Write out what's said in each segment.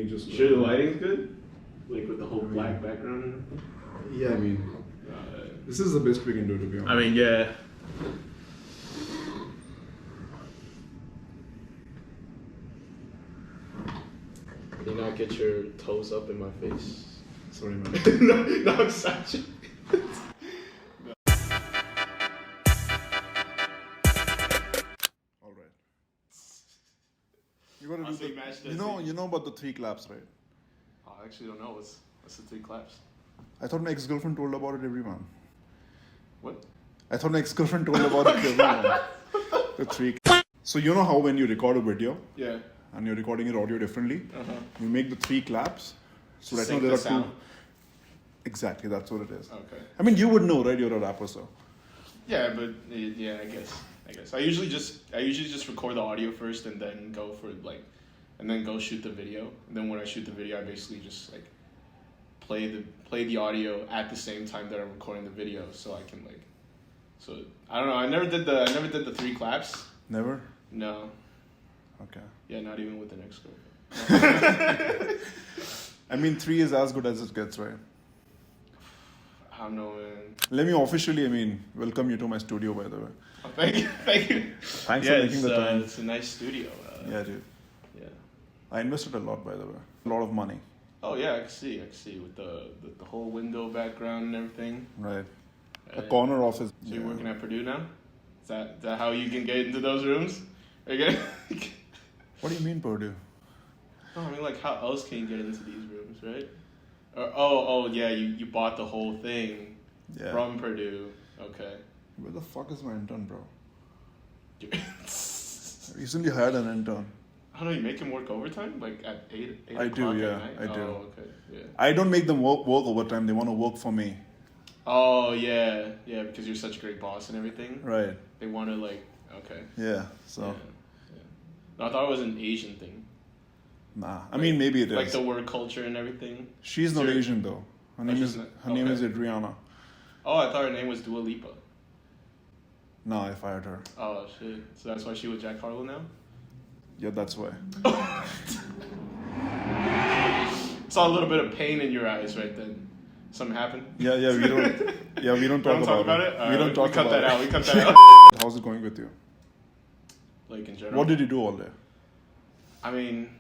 just... Sure the lighting's good? Like with the whole black background? Yeah, I mean... this is the best we can do, to be honest. I mean, yeah. Can you not get your toes up in my face? Sorry, man. no, I'm such. All right. You gotta Honestly, do match the... that You know about the 3 claps, right? Oh, I actually don't know. What's the 3 claps? I thought my ex-girlfriend told about it everyone. What? I thought my ex-girlfriend told about it to everyone. The 3 claps. So you know how when you record a video, Yeah. and you're recording your audio differently, you make the 3 claps. So right now Sync there the are 2. sound? Exactly, that's what it is. Okay. I mean, you would know, right? You're a rapper, so. Yeah, but yeah, I guess. I usually just record the audio first and then go for and then go shoot the video. And then when I shoot the video, I basically just like play the audio at the same time that I'm recording the video, so I can So I don't know. I never did the 3 claps. Never? No. Okay. Yeah, not even with an ex-girlfriend. I mean, 3 is as good as it gets, right? I don't know, man. Let me officially, welcome you to my studio, by the way. Oh, thank you. Thanks for making the time. It's a nice studio. Yeah, dude. Yeah. I invested a lot, by the way. A lot of money. Oh yeah, I can see with the whole window background and everything. Right. A corner office. So you're working at Purdue now? Is that how you can get into those rooms? Okay. What do you mean, Purdue? No, I mean how else can you get into these rooms, right? Or, yeah, you bought the whole thing from Purdue. Okay. Where the fuck is my intern, bro? Recently hired an intern. I don't know, you make him work overtime? At 8 I o'clock do, yeah. at night? I do. Oh, okay, yeah. I don't make them work overtime. They want to work for me. Oh, yeah. Yeah, because you're such a great boss and everything. Right. They want to, okay. Yeah, so. Yeah. No, I thought it was an Asian thing. Nah. I mean, maybe it is. Like the work culture and everything. She's not Asian, though. Her name is Adriana. Oh, I thought her name was Dua Lipa. No, I fired her. Oh, shit. So that's why she with Jack Harlow now? Yeah, that's why. Saw a little bit of pain in your eyes right then. Something happened? Yeah, we don't talk about it. We don't talk about it. We cut that out. How's it going with you? Like in general? What did you do all day? I mean,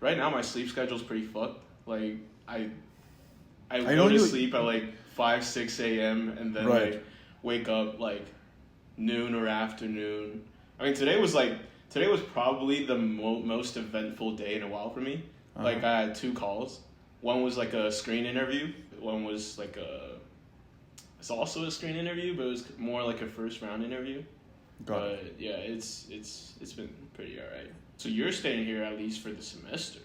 right now my sleep schedule's pretty fucked. I go to sleep at 5, 6 a.m. and then wake up noon or afternoon. I mean, today was probably the most eventful day in a while for me. I had 2 calls. One was a screen interview. One was it's also a screen interview, but it was more like a first round interview. But yeah, it's been pretty alright. So you're staying here at least for the semester?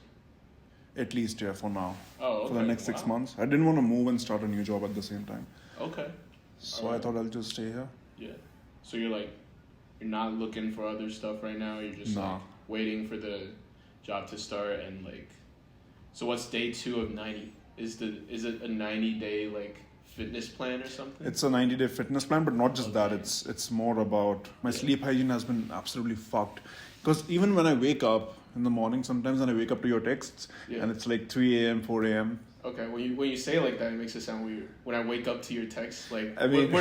At least, yeah, for now. Oh, okay. For the next 6 months. I didn't want to move and start a new job at the same time. Okay. So I thought I'll just stay here. Yeah. So you're not looking for other stuff right now? You're just waiting for the job to start and so what's day 2 of 90? Is it a 90-day fitness plan or something? It's a 90-day fitness plan, but not just that. It's more about my sleep hygiene has been absolutely fucked. Because even when I wake up in the morning, sometimes when I wake up to your texts and it's 3 a.m., 4 a.m. Okay, when you say it like that, it makes it sound weird. When I wake up to your texts, we're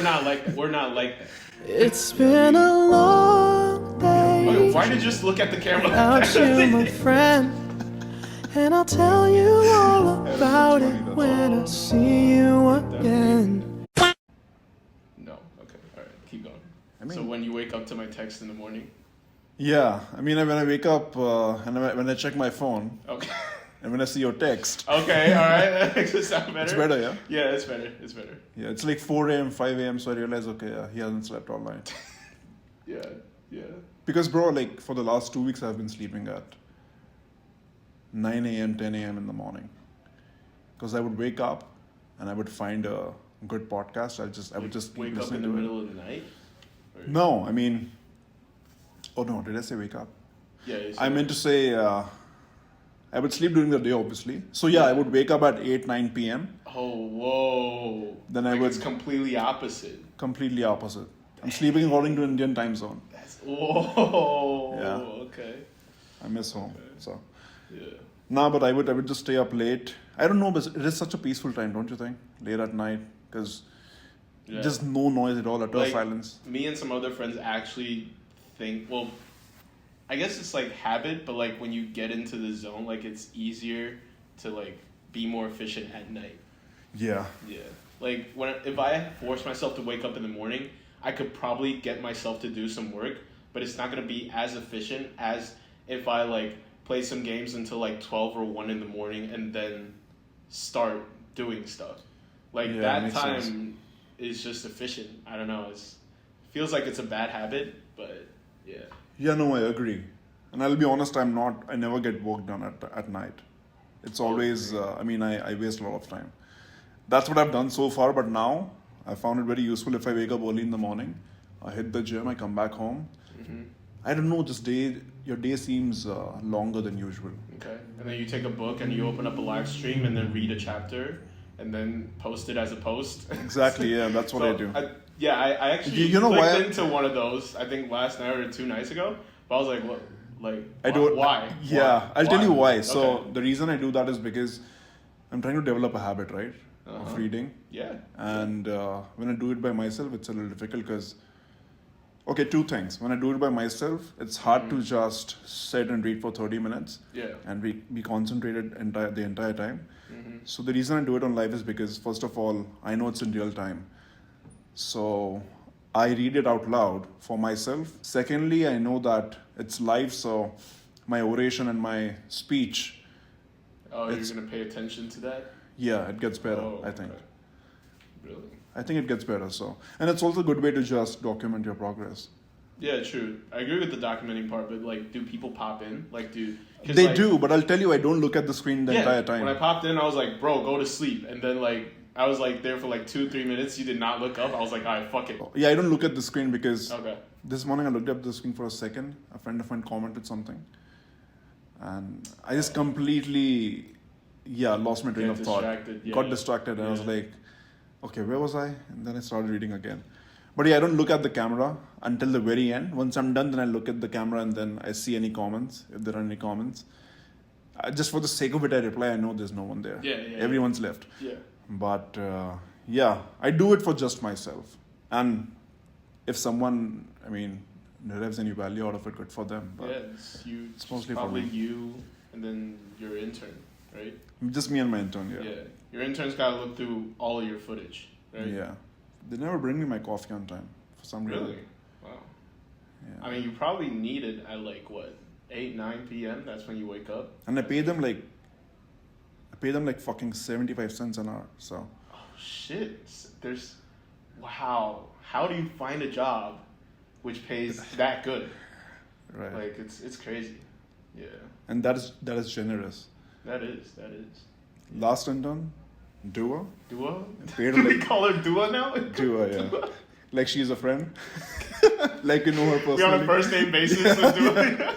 not like that. It's been a long day. Okay, why did you just look at the camera? Without you, my friend. And I'll tell you all about it when I see you again. No, okay, alright, keep going. So when you wake up to my text in the morning? Yeah, when I wake up and when I check my phone. Okay. And when I see your text. Okay, alright, that makes it sound better. It's better, yeah? Yeah, it's better. Yeah, it's 4 a.m., 5 a.m., so I realize, he hasn't slept all night. Yeah. Because, bro, for the last 2 weeks, I've been sleeping at 9 a.m., 10 a.m. in the morning. Because I would wake up and I would find a good podcast. I would just wake up in the middle of the night? Or... No, oh no, did I say wake up? Yeah. I meant to say, I would sleep during the day, obviously. So yeah, I would wake up at 8, 9 p.m. Oh, whoa. Then It's completely opposite. Completely opposite. I'm sleeping according to Indian time zone. Whoa. Yeah. Okay. I miss home, so. Yeah. No, but I would just stay up late. I don't know, but it is such a peaceful time, don't you think? Late at night, because Yeah. just no noise at all, utter Like, silence. Me and some other friends actually think, well, I guess it's like habit, but like when you get into the zone, like it's easier to like be more efficient at night. Yeah. Yeah. Like if I force myself to wake up in the morning, I could probably get myself to do some work, but it's not gonna be as efficient as if I like play some games until like 12 or 1 in the morning and then start doing stuff. Like Yeah, that makes time sense. is just efficient. I don't know. It feels like it's a bad habit, but yeah. Yeah, no, I agree. And I'll be honest, I never get work done at night. It's always, I waste a lot of time. That's what I've done so far, but now I found it very useful if I wake up early in the morning, I hit the gym, I come back home. Mm-hmm. I don't know, your day seems longer than usual. Okay. And then you take a book and you open up a live stream and then read a chapter and then post it as a post. Exactly, yeah, that's what I do. I actually You know clicked why? into one of those, I think last night or 2 nights ago. But I was like, what? Like, I don't. Why? Yeah, I'll tell you why. So Okay. the reason I do that is because I'm trying to develop a habit, right, Uh-huh. of reading. Yeah. And when I do it by myself, it's a little difficult because, okay, two things. When I do it by myself, it's hard to just sit and read for 30 minutes Yeah. and be concentrated the entire time. Mm-hmm. So the reason I do it on live is because, first of all, I know it's in real time. So I read it out loud for myself. Secondly, I know that it's live, so my oration and my speech, Oh, you're It's- going to pay attention to that? yeah, it gets better, Oh, I think. okay. Really? I think it gets better. So, and it's also a good way to just document your progress. Yeah, true. I agree with the documenting part, but like, do people pop in? Like, 'cause, They like, do, but I'll tell you, I don't look at the screen the entire time. When I popped in, I was like, bro, go to sleep. And then like, I was like there for like 2-3 minutes. You did not look up. I was like, all right, fuck it. Yeah, I don't look at the screen because Okay. this morning I looked up the screen for a second. A friend of mine commented something, and I just completely, lost my train Get of thought. distracted, yeah. Got distracted, and I was Yeah. like, okay, where was I? And then I started reading again. But yeah, I don't look at the camera until the very end. Once I'm done, then I look at the camera and then I see any comments, if there are any comments. Just for the sake of it, I reply. I know there's no one there. Yeah. Everyone's left. Yeah. But I do it for just myself. And if someone, derives any value out of it, good for them. But Yeah, it's mostly for probably me. you and then your intern, right? Just me and my intern, Yeah. Your intern's got to look through all of your footage, right? Yeah. They never bring me my coffee on time for some reason. Really? Wow. Yeah. I mean, you probably need it at like what, 8-9 p.m. That's when you wake up. And I pay them like fucking 75 cents an hour. So Oh shit! Wow. How do you find a job which pays that good? right. Like it's crazy. Yeah. And that is generous. That is. Last intern, Dua. Dua? Paid Do we like call her Dua now? Dua, yeah. Like she's a friend. Like you know her personally. We're on a first name basis with Dua.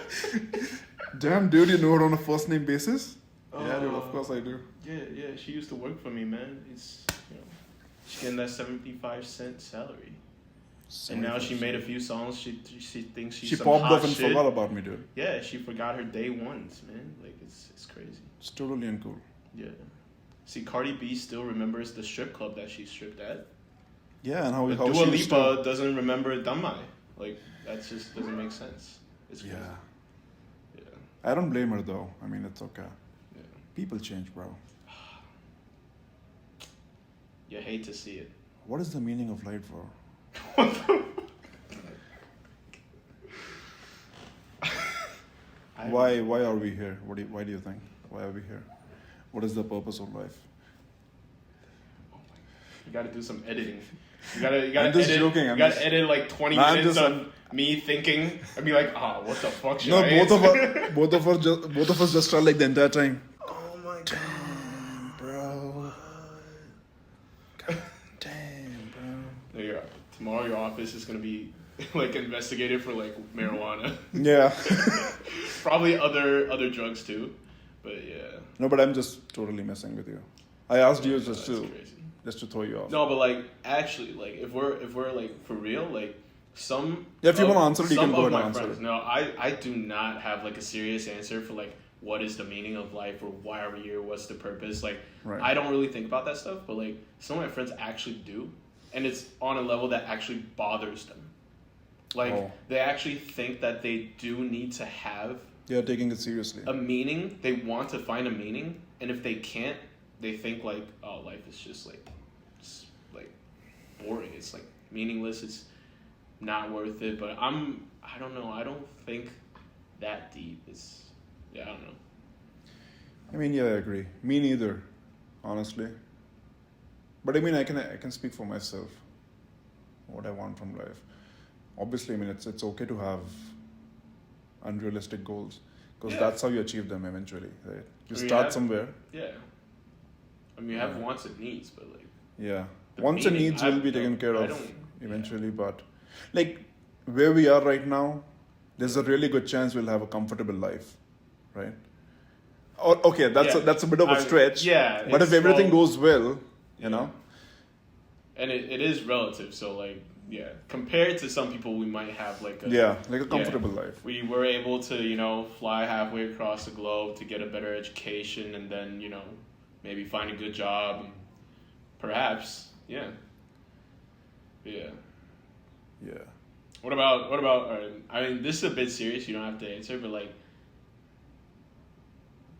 Damn, dude, you know her on a first name basis? Yeah, dude, Oh. of course I do. Yeah. She used to work for me, man. She's getting that 75-cent salary. And now she made a few songs. She thinks she's She some popped hot off and shit. forgot about me, dude. Yeah, she forgot her day ones, man. Like it's crazy. It's totally uncool. Yeah. See, Cardi B still remembers the strip club that she stripped at. Yeah, and how But how Dua she used to- Lipa doesn't remember Damai. Like that just doesn't make sense. It's crazy. Yeah. Yeah. I don't blame her though. I mean, it's okay. Yeah. People change, bro. You hate to see it. What is the meaning of life, bro? Why are we here? Why do you think? Why are we here? What is the purpose of life? You gotta do some editing. You gotta I'm just edit. joking, You I'm gotta just- edit like 20 No, I'm minutes just- of me thinking and be like, what the fuck should No, I both answer? both of us just felt like the entire time. Oh my god. Damn, bro. God damn, bro. There you are. Tomorrow your office is gonna be like investigated for like marijuana. Yeah. Probably other drugs too. But yeah. No, but I'm just totally messing with you. I asked you That's crazy. just to throw you off. No, but like actually, like if we're like for real, like some. Yeah, if you of- wanna answer it, you some can go of ahead and my answer friends- it. No, I do not have like a serious answer for like what is the meaning of life, or why are we here, what's the purpose. Like, Right. I don't really think about that stuff, but like some of my friends actually do, and it's on a level that actually bothers them. Like, they actually think that they do need to have They are taking it seriously. a meaning. They want to find a meaning, and if they can't, they think like, oh, life is just like, it's like boring. It's like meaningless. It's not worth it. But I don't know. I don't think that deep. I don't know. I mean, yeah, I agree. Me neither, honestly. But I mean, I can speak for myself. What I want from life. Obviously, I mean, it's okay to have unrealistic goals, because that's how you achieve them eventually, right? You start somewhere. Yeah. I mean, you have wants and needs, but like. Yeah, the wants and meaning, needs will be taken care of don't- eventually, but like where we are right now, there's a really good chance we'll have a comfortable life, right? Or okay, that's a bit of a stretch. Yeah. But if everything goes well, you know. And it is relative, so like, yeah, compared to some people, we might have like a comfortable life. We were able to, fly halfway across the globe to get a better education, and then, maybe find a good job, perhaps, yeah. Yeah. What about? I mean, this is a bit serious. You don't have to answer, but like,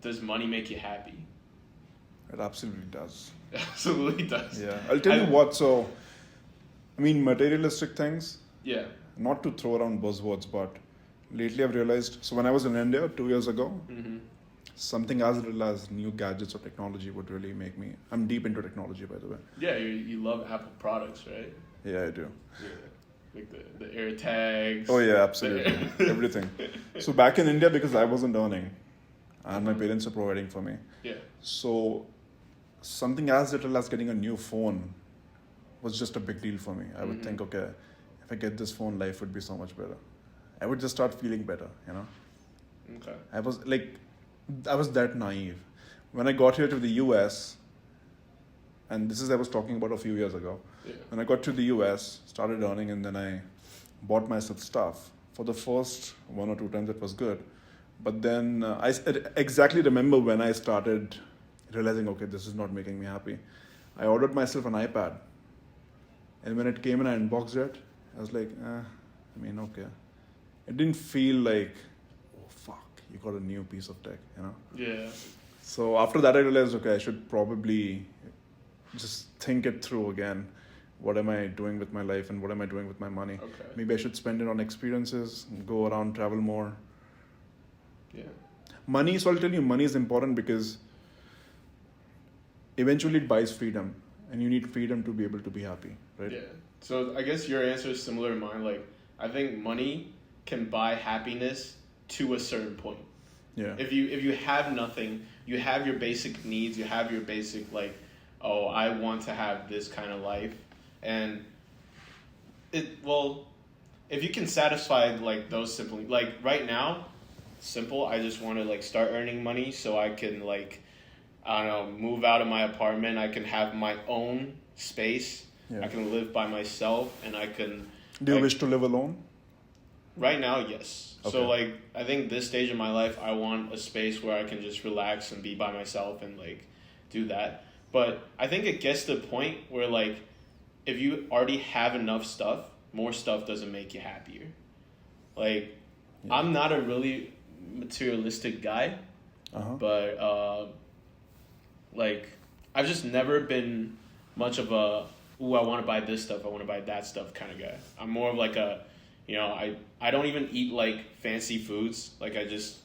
does money make you happy? It absolutely does. It absolutely does. Yeah, I'll tell you what. So, I mean, materialistic things. Yeah. Not to throw around buzzwords, but lately I've realized. So when I was in India 2 years ago, something as little as new gadgets or technology would really make me. I'm deep into technology, by the way. Yeah, you love Apple products, right? Yeah, I do. Yeah. Like the air tags. Oh yeah, absolutely. Everything. So back in India, because I wasn't earning and my parents are providing for me. Yeah. So something as little as getting a new phone was just a big deal for me. I would think, okay, if I get this phone, life would be so much better. I would just start feeling better, Okay. I was that naive. When I got here to the US, and this is I was talking about a few years ago. Yeah. When I got to the US, started earning, and then I bought myself stuff. For the first 1 or 2 times, it was good. But then I exactly remember when I started realizing, okay, this is not making me happy. I ordered myself an iPad. And when it came and I unboxed it, I was like, okay. It didn't feel like, oh, fuck, you got a new piece of tech, Yeah. So after that, I realized, okay, I should probably just think it through again. What am I doing with my life and what am I doing with my money? Okay. Maybe I should spend it on experiences, go around, travel more. Yeah. Money, so I'll tell you, money is important because eventually it buys freedom, and you need freedom to be able to be happy, right? Yeah. So I guess your answer is similar to mine. Like, I think money can buy happiness to a certain point. Yeah. If you have nothing, you have your basic needs, you have your basic like, oh, I want to have this kind of life, and if you can satisfy like those simple, like right now, simple, I just want to like start earning money so I can like, I don't know, move out of my apartment. I can have my own space. Yeah. I can live by myself, and I can. Do you wish to live alone? Right now, yes. Okay. So like, I think this stage of my life, I want a space where I can just relax and be by myself and like do that. But I think it gets to the point where like, if you already have enough stuff, more stuff doesn't make you happier. Like, I'm not a really materialistic guy, but like, I've just never been much of a, ooh, I want to buy this stuff, I want to buy that stuff kind of guy. I'm more of like a, I don't even eat like fancy foods. Like I just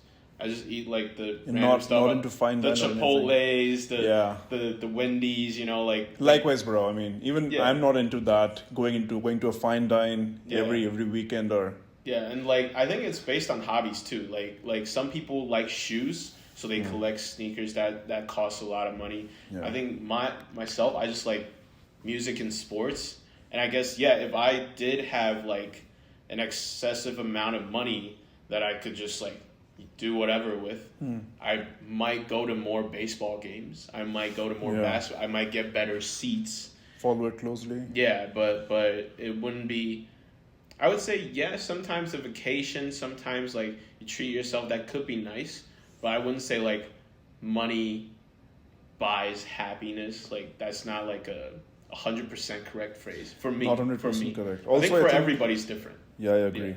eat like the random stuff. Not into fine the dining or Chipotles, the Wendy's, like. Likewise, bro. I mean, even I'm not into that. Going to a fine dine every weekend or. Yeah, and like I think it's based on hobbies too. Like some people like shoes, so they collect sneakers that cost a lot of money. Yeah. I think myself, I just like music and sports. And I guess if I did have like an excessive amount of money that I could just like do whatever with, I might go to more baseball games. I might go to more basketball. I might get better seats. Follow it closely. Yeah, but it wouldn't be. I would say sometimes a vacation, sometimes like you treat yourself, that could be nice, but I wouldn't say like money buys happiness. Like that's not like a 100% correct phrase for me. Not 100% for me. correct. Also, I think for everybody's different. Yeah, I agree. Yeah.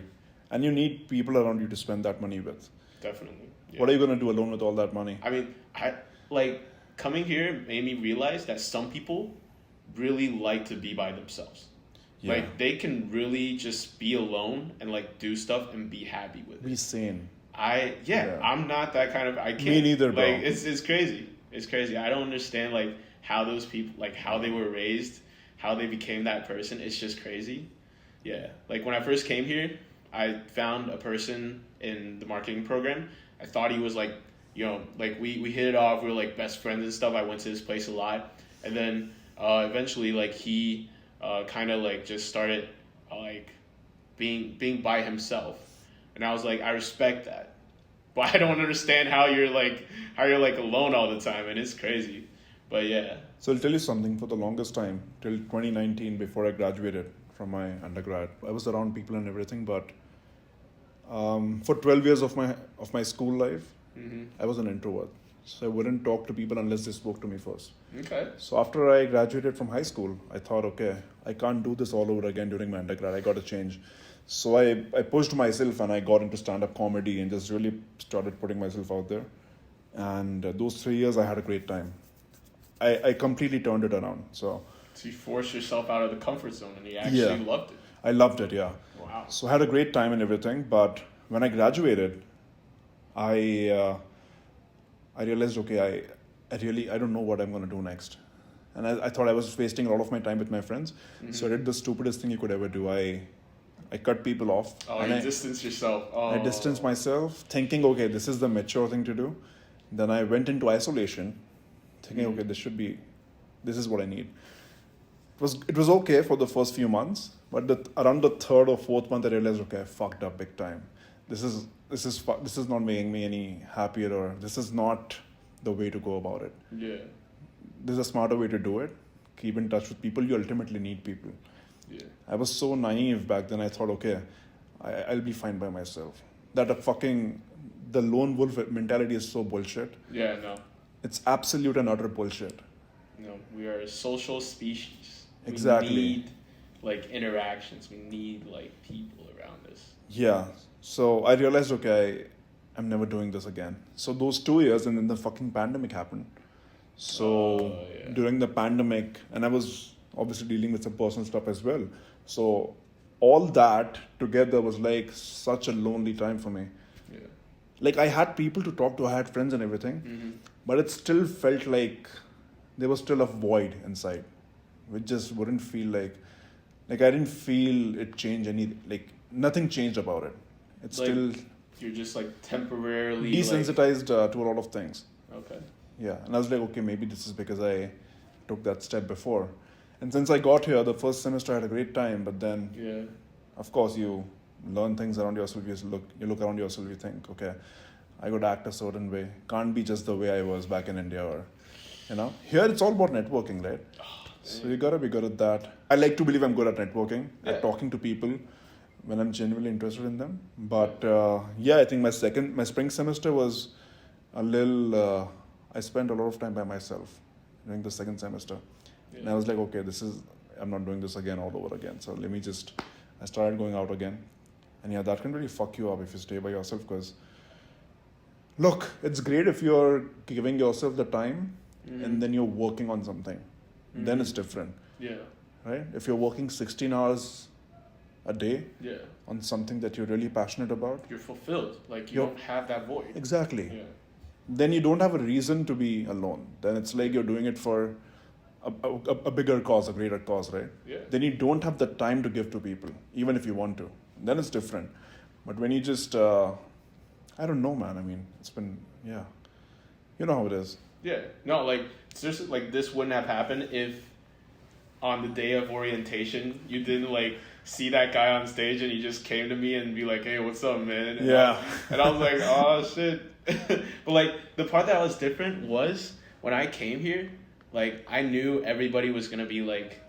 And you need people around you to spend that money with. Definitely. Yeah. What are you gonna do alone with all that money? I mean, I like coming here made me realize that some people really like to be by themselves. Yeah. Like they can really just be alone and like do stuff and be happy with it. Be sane. Yeah, I'm not that kind of. I can't. Me neither, bro. Like it's crazy. It's crazy. I don't understand like how those people, like how they were raised, how they became that person. It's just crazy. Yeah. Like when I first came here, I found a person in the marketing program. I thought he was like, you know, like we hit it off. We were like best friends and stuff. I went to his place a lot, and then eventually like he kind of like just started like being by himself, and I was like, I respect that, but I don't understand how you're like alone all the time, and it's crazy. But yeah. So I'll tell you something. For the longest time, till 2019, before I graduated from my undergrad, I was around people and everything. But for 12 years of my school life, I was an introvert. So I wouldn't talk to people unless they spoke to me first. Okay. So after I graduated from high school, I thought, okay, I can't do this all over again during my undergrad. I got to change. So I pushed myself and I got into stand-up comedy and just really started putting myself out there. And those 3 years, I had a great time. I completely turned it around. So you forced yourself out of the comfort zone and you actually loved it. I loved it, yeah. Wow. So I had a great time and everything. But when I graduated, I realized, okay, I don't know what I'm going to do next. And I thought I was wasting a lot of my time with my friends. So I did the stupidest thing you could ever do. I cut people off. Oh, and you distance yourself. Oh. I distanced myself, thinking, okay, this is the mature thing to do. Then I went into isolation, thinking, okay, this is what I need. It was okay for the first few months, but around the third or fourth month, I realized, okay, I fucked up big time. This is not making me any happier, or this is not the way to go about it. Yeah. There's a smarter way to do it. Keep in touch with people. You ultimately need people. Yeah. I was so naive back then. I thought, okay, I'll be fine by myself. The lone wolf mentality is so bullshit. Yeah, no. It's absolute and utter bullshit. No, we are a social species. Exactly. We need like interactions. We need like people around us. Yeah. So I realized, okay, I'm never doing this again. So those 2 years, and then the fucking pandemic happened. So during the pandemic, and I was obviously dealing with some personal stuff as well. So all that together was like such a lonely time for me. Yeah. Like I had people to talk to, I had friends and everything, but it still felt like there was still a void inside, which just wouldn't feel like I didn't feel it change nothing changed about it. It's like, still you're just like temporarily desensitized to a lot of things. Okay. Yeah, and I was like, okay, maybe this is because I took that step before. And since I got here, the first semester I had a great time, but then, of course, you learn things around yourself. You look around yourself, you think, okay, I got to act a certain way. Can't be just the way I was back in India, or, Here it's all about networking, right? So you got to be good at that. I like to believe I'm good at networking, at talking to people when I'm genuinely interested in them. But I think my spring semester was a little, I spent a lot of time by myself during the second semester. Yeah. And I was like, okay, I'm not doing this again all over again. So I started going out again. And that can really fuck you up if you stay by yourself, because look, it's great if you're giving yourself the time and then you're working on something. Then it's different. Yeah. Right? If you're working 16 hours a day on something that you're really passionate about, you're fulfilled. Like you don't have that void. Exactly. Yeah. Then you don't have a reason to be alone. Then it's like you're doing it for a bigger cause, a greater cause, right? Yeah. Then you don't have the time to give to people, even if you want to. Then it's different. But when you just, I don't know, man. I mean, it's been, you know how it is. Yeah. No, like, it's just like this wouldn't have happened if on the day of orientation you didn't like see that guy on stage and he just came to me and be like, hey, what's up, man? And I was like, oh, shit. But like the part that was different was when I came here, like I knew everybody was going to be like,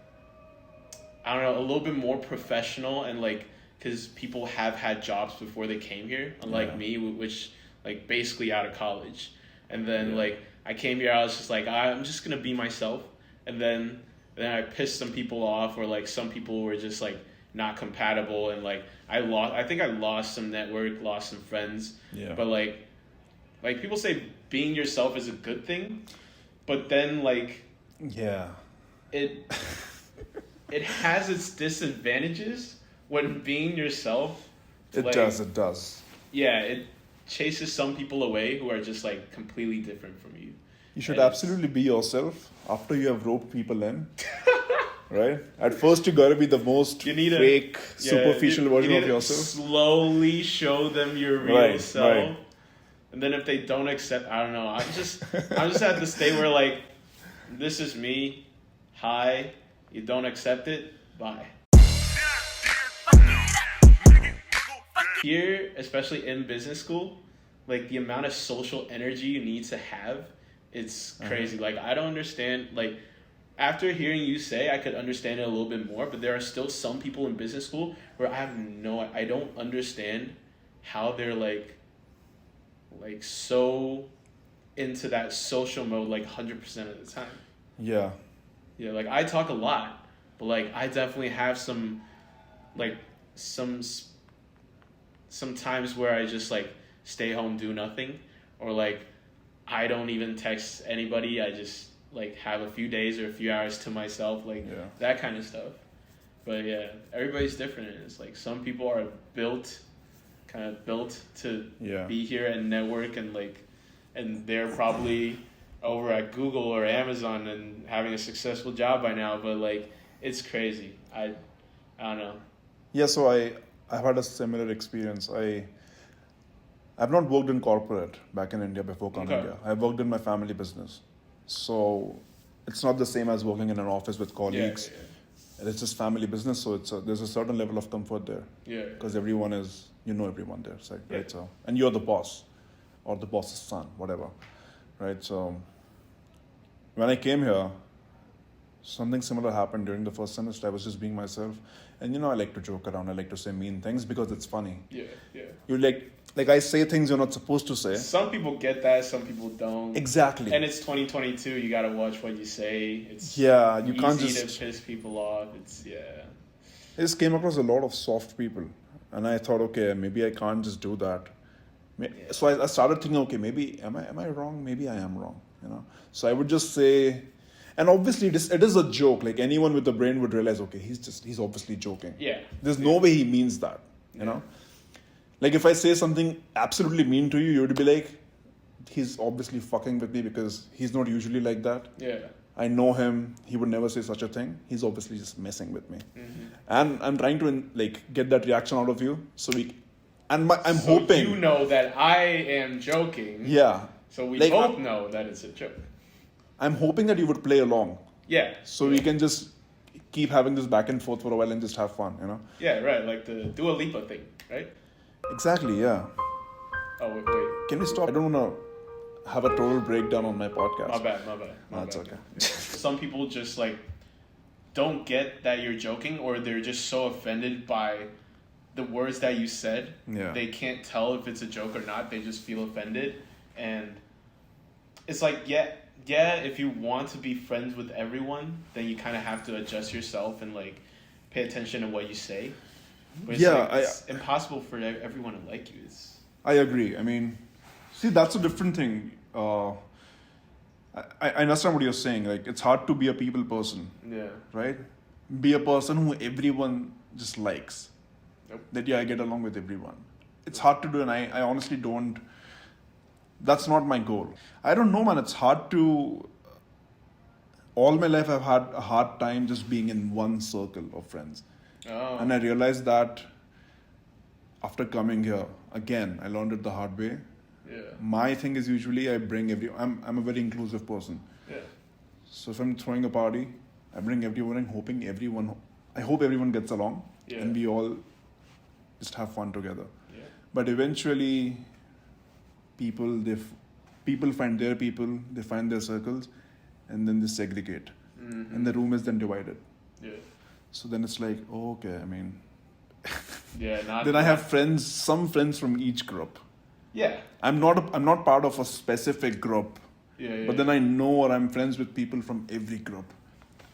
I don't know, a little bit more professional, and like, because people have had jobs before they came here, unlike me, which like basically out of college. And then like I came here, I was just like, I'm just gonna be myself. And then I pissed some people off, or like some people were just like not compatible, and like I think I lost some network, lost some friends. Yeah. But like people say being yourself is a good thing, but then like it has its disadvantages when being yourself. It does. Yeah, it chases some people away who are just like completely different from you. You should absolutely be yourself after you have roped people in. Right? At first, you gotta be the most fake, superficial version of yourself. Slowly show them your real self. Right. And then if they don't accept, I don't know. I'm just at the state where like, this is me. Hi. You don't accept it. Bye. Here, especially in business school, like the amount of social energy you need to have, it's crazy. Like I don't understand. Like after hearing you say, I could understand it a little bit more. But there are still some people in business school where I don't understand how they're like so into that social mode like 100% of the time. Yeah. Yeah, like I talk a lot, but like I definitely have some times where I just like stay home, do nothing, or like I don't even text anybody. I just like have a few days or a few hours to myself, like that kind of stuff. But yeah, everybody's different. And it's like some people are built to be here and network, and they're probably over at Google or Amazon and having a successful job by now. But like it's crazy. I don't know. Yeah, so I've had a similar experience. I've not worked in corporate back in India before coming here. I've worked in my family business. So it's not the same as working in an office with colleagues. Yeah. It's just family business, so there's a certain level of comfort there. Yeah. Because everyone everyone there, so, right? So, and you're the boss, or the boss's son, whatever, right? So when I came here, something similar happened during the first semester. I was just being myself. And I like to joke around. I like to say mean things because it's funny. Yeah. You like I say things you're not supposed to say. Some people get that, some people don't. Exactly. And it's 2022. You gotta watch what you say. It's you can't easy just to piss people off. I just came across a lot of soft people, and I thought, okay, maybe I can't just do that. So I started thinking, okay, maybe am I wrong? Maybe I am wrong. So I would just say. And obviously, it is a joke. Like anyone with a brain would realize, okay, he's obviously joking. Yeah. There's no way he means that, you know? Like if I say something absolutely mean to you, you would be like, he's obviously fucking with me because he's not usually like that. Yeah. I know him. He would never say such a thing. He's obviously just messing with me. Mm-hmm. And I'm trying to get that reaction out of you. I'm hoping. You know that I am joking. Yeah. So we both know that it's a joke. I'm hoping that you would play along. Yeah. So we can just keep having this back and forth for a while and just have fun, Yeah, right. Like the Dua Lipa thing, right? Exactly, yeah. Oh, wait. Can we stop? I don't want to have a total breakdown on my podcast. My bad. That's okay. Some people just don't get that you're joking, or they're just so offended by the words that you said. Yeah. They can't tell if it's a joke or not. They just feel offended. And it's like, if you want to be friends with everyone, then you kind of have to adjust yourself and pay attention to what you say. But it's impossible for everyone to like you. I agree. I mean, see, that's a different thing. I understand what you're saying. Like, it's hard to be a people person. Yeah. Right? Be a person who everyone just likes. Nope. That, I get along with everyone. It's hard to do, and I honestly don't. That's not my goal. I don't know, man. It's hard to. All my life, I've had a hard time just being in one circle of friends. Oh. And I realized that after coming here, again, I learned it the hard way. Yeah. My thing is usually I bring I'm a very inclusive person. Yeah. So if I'm throwing a party, I bring everyone and I hope everyone gets along. Yeah. And we all just have fun together. Yeah. But eventually, people find their people, they find their circles, and then they segregate. Mm-hmm. And the room is then divided. Yeah. So then it's like, okay, I mean... Yeah, then I have some friends from each group. Yeah. I'm not part of a specific group. Yeah. But then I know, or I'm friends with people from every group.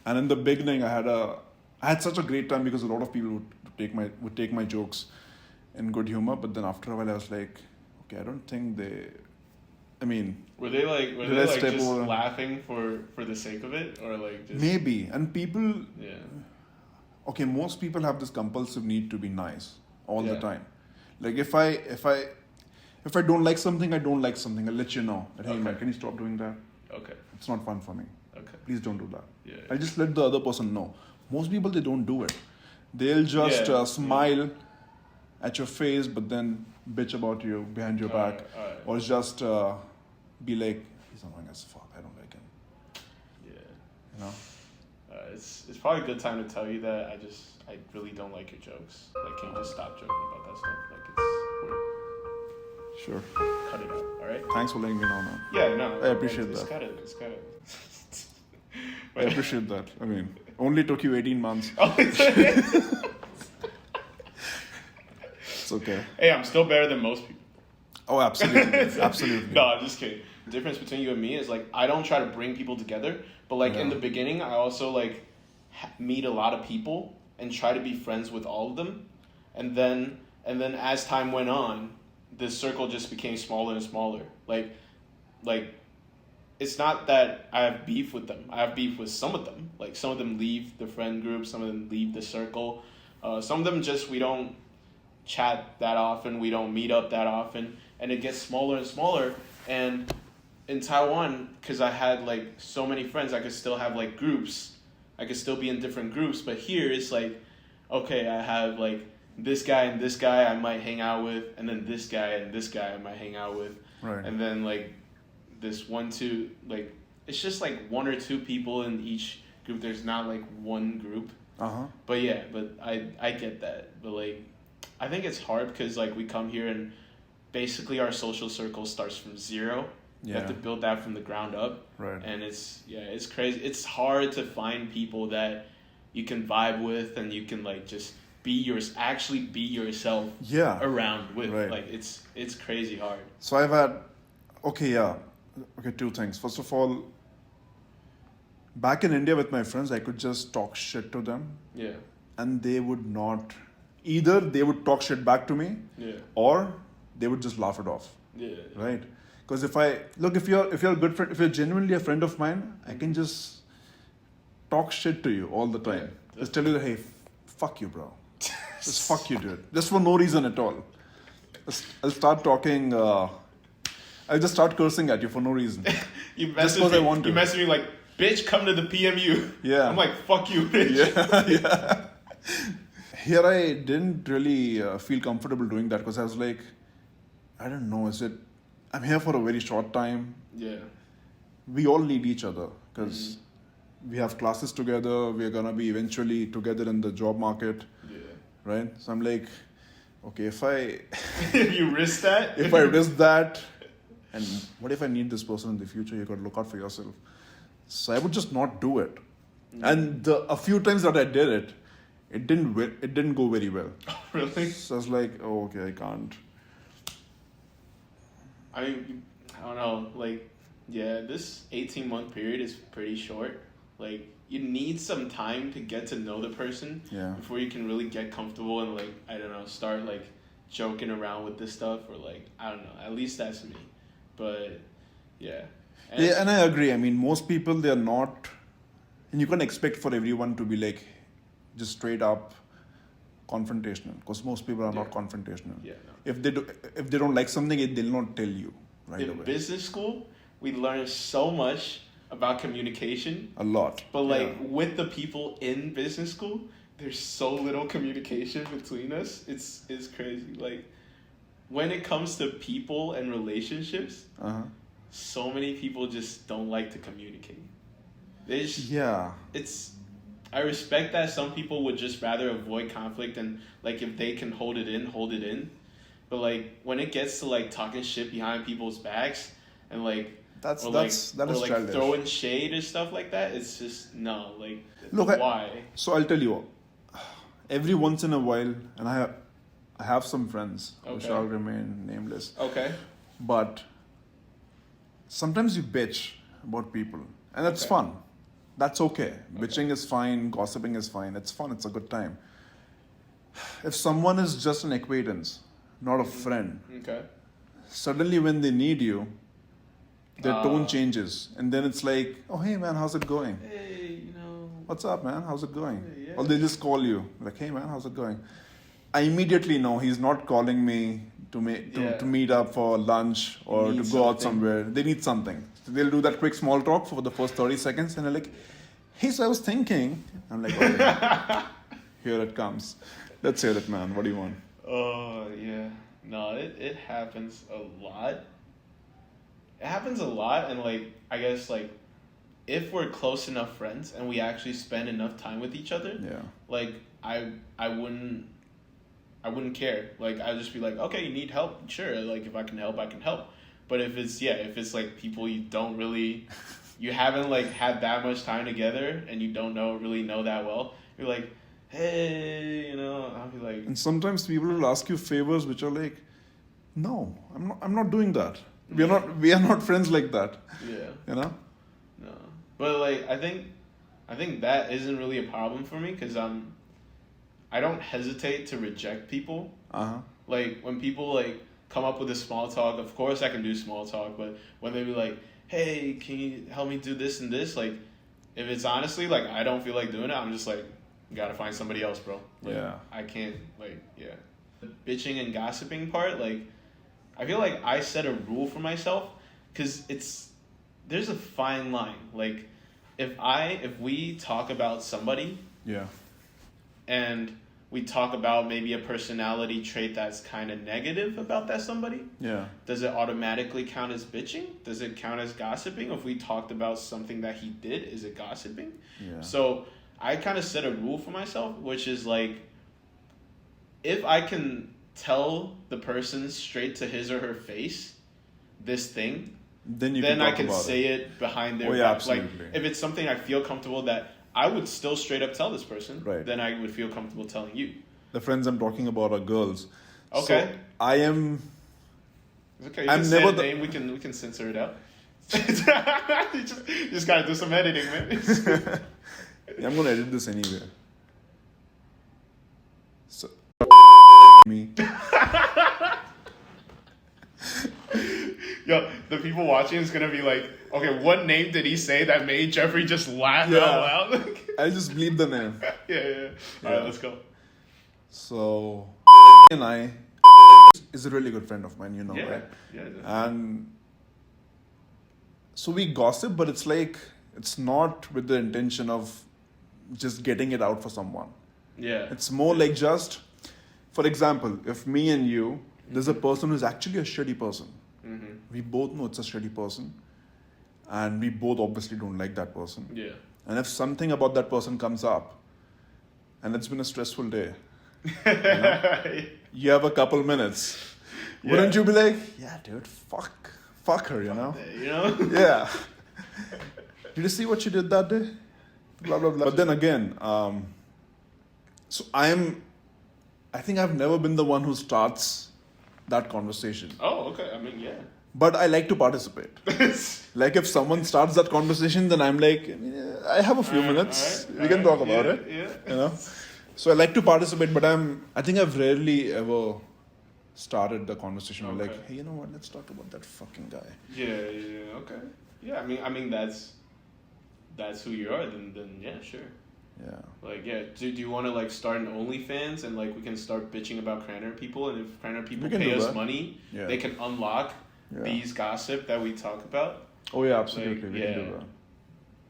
And in the beginning, I had such a great time because a lot of people would take my jokes in good humor. But then after a while, I was like, okay, I don't think they. I mean, were they just laughing for the sake of it, or like just maybe? And people. Yeah. Okay, most people have this compulsive need to be nice all the time. Like if I don't like something, I don't like something. I'll let you know. Hey man, can you stop doing that? Okay. It's not fun for me. Okay. Please don't do that. Yeah. I'll just let the other person know. Most people, they don't do it. They'll just smile at your face, but then bitch about you behind your back, or just be like, he's annoying as fuck. I don't like him. Yeah. You know. It's probably a good time to tell you that I really don't like your jokes. Like, can you just stop joking about that stuff? Like, it's weird. Sure. Cut it out, all right? Thanks for letting me know, man. Yeah, no. I appreciate that. It's got it. I appreciate that. I mean, only took you 18 months. Oh, it's okay. Hey, I'm still better than most people. Oh, absolutely. Absolutely. No, I'm just kidding. The difference between you and me is, like, I don't try to bring people together, but, like, in the beginning, I also, like, meet a lot of people and try to be friends with all of them. And then as time went on, the circle just became smaller and smaller. Like, it's not that I have beef with them. I have beef with some of them. Like, some of them leave the friend group. Some of them leave the circle. Some of them we don't chat that often. We don't meet up that often. And it gets smaller and smaller. And in Taiwan, because I had, like, so many friends, I could still have, like, groups. I could still be in different groups. But here, it's like, okay, I have, like, this guy and this guy I might hang out with. And then this guy and this guy I might hang out with. Right. And then, like, this 1, 2, like, it's just, like, 1 or 2 people in each group. There's not, like, one group. Uh-huh. But, yeah, but I get that. But, like, I think it's hard because, like, we come here and basically our social circle starts from zero. You have to build that from the ground up. Right. And it's crazy. It's hard to find people that you can vibe with and you can, like, just actually be yourself around with. Right. Like, it's crazy hard. So I've had, okay, 2 things. First of all, back in India with my friends, I could just talk shit to them. Yeah. And they would not, either they would talk shit back to me, or they would just laugh it off. Yeah. Right? Because if you're a good friend, if you're genuinely a friend of mine, I can just talk shit to you all the time. Yeah. Just tell you that, hey, fuck you, bro. Just fuck you, dude. Just for no reason at all. I'll start talking, I'll just start cursing at you for no reason. Just because I want to. You message me like, bitch, come to the PMU. Yeah. I'm like, fuck you, bitch. Yeah. Here I didn't really feel comfortable doing that because I was like, I don't know, I'm here for a very short time. Yeah. We all need each other because we have classes together. We're going to be eventually together in the job market. Yeah. Right? So I'm like, okay, if you risk that? If I risk that, and what if I need this person in the future? You got to look out for yourself. So I would just not do it. And a few times that I did it, it didn't go very well. Oh, really? So I was like, oh, okay, I can't. I don't know. Like, yeah, this 18-month period is pretty short. Like, you need some time to get to know the person before you can really get comfortable and, like, I don't know, start, like, joking around with this stuff or, like, I don't know. At least that's me. But, yeah. And I agree. I mean, most people, they're not, and you can't expect for everyone to be, like, just straight up confrontational, because most people are not confrontational. Yeah, no. If they don't like something, they'll not tell you right away. In business school, we learn so much about communication. A lot. But like with the people in business school, there's so little communication between us. It's crazy. Like when it comes to people and relationships, so many people just don't like to communicate. I respect that some people would just rather avoid conflict and, like, if they can hold it in. But, like, when it gets to, like, talking shit behind people's backs and, like, that is childish. Throwing shade or stuff like that, it's just, no, like, look, why? So I'll tell you, every once in a while, and I have some friends who shall remain nameless. Okay. but sometimes you bitch about people, and that's Okay. fun. That's okay. Bitching is fine, gossiping is fine. It's fun, it's a good time. If someone is just an acquaintance, not a friend, Okay. suddenly when they need you, their tone changes. And then it's like, oh, hey man, how's it going? Hey, you know. What's up, man? How's it going? Yeah. Or they just call you, like, hey man, how's it going? I immediately know he's not calling me to meet up for lunch or to Need go out something. somewhere. They need something. So they'll do that quick small talk for the first 30 seconds and they're like, hey, so I was thinking. I'm like, okay, here it comes. Let's hear it, man. What do you want? Oh, yeah. No, it happens a lot. It happens a lot, and like, I guess, like, if we're close enough friends and we actually spend enough time with each other, Yeah. like, I wouldn't care. Like, I'd just be like, okay, you need help? Sure. Like, if I can help, I can help. But if it's like people you don't really, you haven't like had that much time together and you don't really know that well, you're like, hey, you know, I'll be like, And sometimes people will ask you favors which are like, no, I'm not doing that. We are not friends like that. yeah, You know? no. But like, I think that isn't really a problem for me because I don't hesitate to reject people. Uh-huh. Like when people like come up with a small talk, of course I can do small talk, but when they be like, hey, can you help me do this and this? Like, if it's honestly like I don't feel like doing it, I'm just like, you gotta find somebody else, bro. Like, Yeah. I can't, like, yeah. The bitching and gossiping part, like, I feel like I set a rule for myself because there's a fine line. Like, if we talk about somebody Yeah. and we talk about maybe a personality trait that's kind of negative about that somebody, Yeah. does it automatically count as bitching? Does it count as gossiping? If we talked about something that he did, is it gossiping? Yeah. So I kind of set a rule for myself, which is like, if I can tell the person straight to his or her face this thing, Then you then can I talk can about say it. it behind their Oh, yeah, back. Like, absolutely. if it's something I feel comfortable that I would still straight up tell this person, Right. then I would feel comfortable telling you. The friends I'm talking about are girls. Okay. So I am. It's okay. You I'm can say never a the- name. We can censor it out. you just gotta do some editing, man. Yeah, I'm gonna edit this anyway. So me. Yo, the people watching is gonna be like, okay, what name did he say that made Jeffrey just laugh Yeah. out loud? I'll just bleep the name. yeah. All right, let's go. So and I is a really good friend of mine, you know, Yeah, right? yeah. Definitely. And so we gossip, but it's like it's not with the intention of just getting it out for someone. Yeah. It's more like just, for example, if me and you, there's a person who's actually a shitty person. Mm-hmm. We both know it's a shitty person, and we both obviously don't like that person. Yeah. And if something about that person comes up, and it's been a stressful day, you know, you have a couple minutes, Yeah. wouldn't you be like, yeah, dude, fuck her, you know? You know? Yeah. Did you see what she did that day? Blah, blah, blah. But then again, so I think I've never been the one who starts that conversation. Oh, okay. I mean, yeah. But I like to participate. Like if someone starts that conversation, then I'm like, I have a few minutes. We can talk about it. Yeah. You know? So I like to participate, but I think I've rarely ever started the conversation with like, Okay. hey, you know what? Let's talk about that fucking guy. Yeah. Okay. Yeah. I mean that's who you are. Then yeah, sure. Yeah. Like, yeah. Do you want to like start an OnlyFans and like we can start bitching about Craner people, and if Craner people We can pay do us that. money, Yeah. they can unlock Yeah. these gossip that we talk about. Oh yeah, absolutely. Like, we yeah. can do that.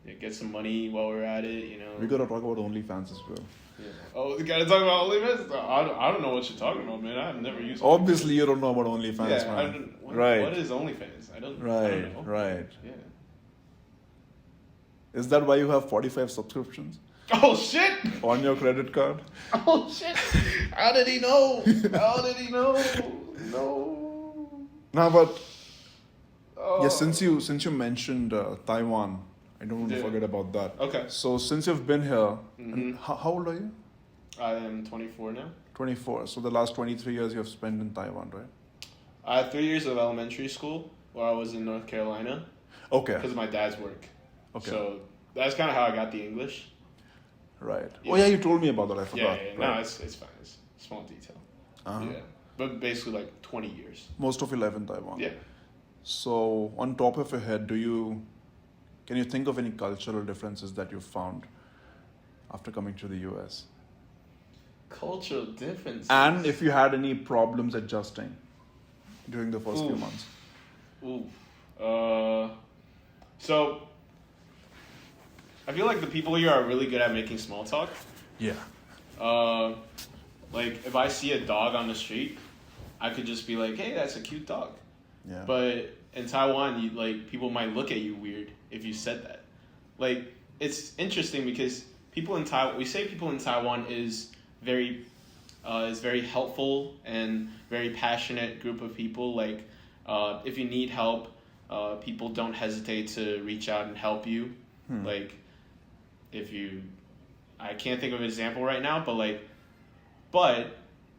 Yeah, get some money while we're at it. You know. We gotta talk about OnlyFans as well. Yeah. Oh, we gotta talk about OnlyFans. I don't know what you're talking about, man. I've never used. Obviously, you don't know about OnlyFans, Yeah. man. Right. What is OnlyFans? I don't know. Right. Yeah. Is that why you have 45 subscriptions Oh shit! on your credit card? Oh shit! How did he know? How did he know? No. No, but Oh. yeah, since you mentioned Taiwan, I don't want to Yeah. forget about that. Okay. So since you've been here, Mhm. and how old are you? I am 24 now. 24. So the last 23 years you have spent in Taiwan, right? I had 3 years of elementary school where I was in North Carolina Okay. because of my dad's work. Okay. So that's kind of how I got the English. Right. Yeah. Oh yeah, you told me about that. I forgot. Yeah. Right. No, it's fine. It's a small detail. Uh-huh. Yeah. But basically like 20 years. Most of your life in Taiwan. Yeah. So, on top of your head, can you think of any cultural differences that you found after coming to the US? Cultural differences. And if you had any problems adjusting during the first few months? So I feel like the people here are really good at making small talk. Yeah. Like if I see a dog on the street, I could just be like, "Hey, that's a cute dog." Yeah. But in Taiwan, people might look at you weird if you said that. Like it's interesting because people in Taiwan is very helpful and very passionate group of people. Like if you need help, people don't hesitate to reach out and help you. Like I can't think of an example right now, but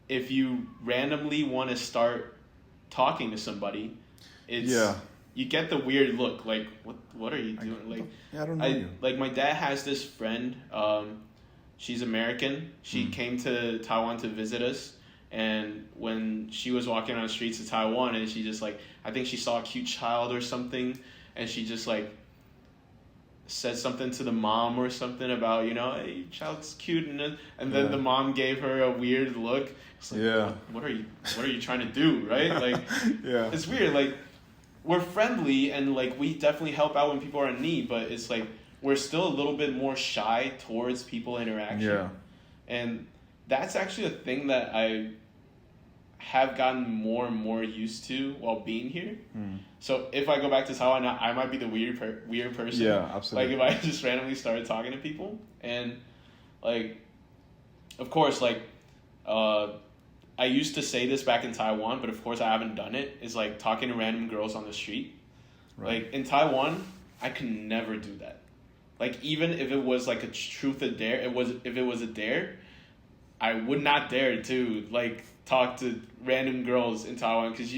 if you randomly want to start talking to somebody, you get the weird look. Like, what are you doing? I don't know you. Like my dad has this friend. She's American. She came to Taiwan to visit us, and when she was walking on the streets of Taiwan, and she just I think she saw a cute child or something, and she just said something to the mom or something about, hey, your child's cute, and then the mom gave her a weird look. It's what are you trying to do, right? It's weird. We're friendly and we definitely help out when people are in need, but it's we're still a little bit more shy towards people interaction. Yeah. And that's actually a thing that I have gotten more and more used to while being here. So if I go back to Taiwan, I might be the weird person. Yeah, absolutely. If I just randomly started talking to people, and of course, I used to say this back in Taiwan, but of course I haven't done it. Is talking to random girls on the street. Right. In Taiwan, I could never do that. Even if it was a truth or dare, if it was a dare, I would not dare to talk to random girls in Taiwan because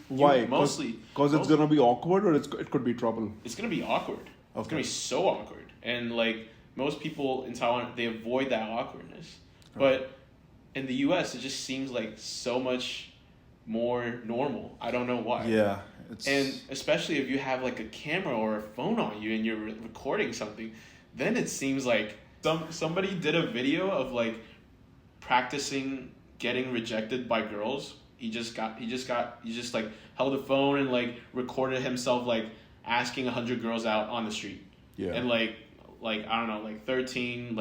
Why? Mostly because it's gonna be awkward, or it could be trouble. It's gonna be awkward. Okay. It's gonna be so awkward, and most people in Taiwan, they avoid that awkwardness. Right. But in the U.S., it just seems so much more normal. I don't know why. Yeah. And especially if you have a camera or a phone on you and you're recording something, then it seems somebody did a video of practicing getting rejected by girls. He just held a phone and recorded himself asking 100 girls out on the street. Yeah. And I don't know, 13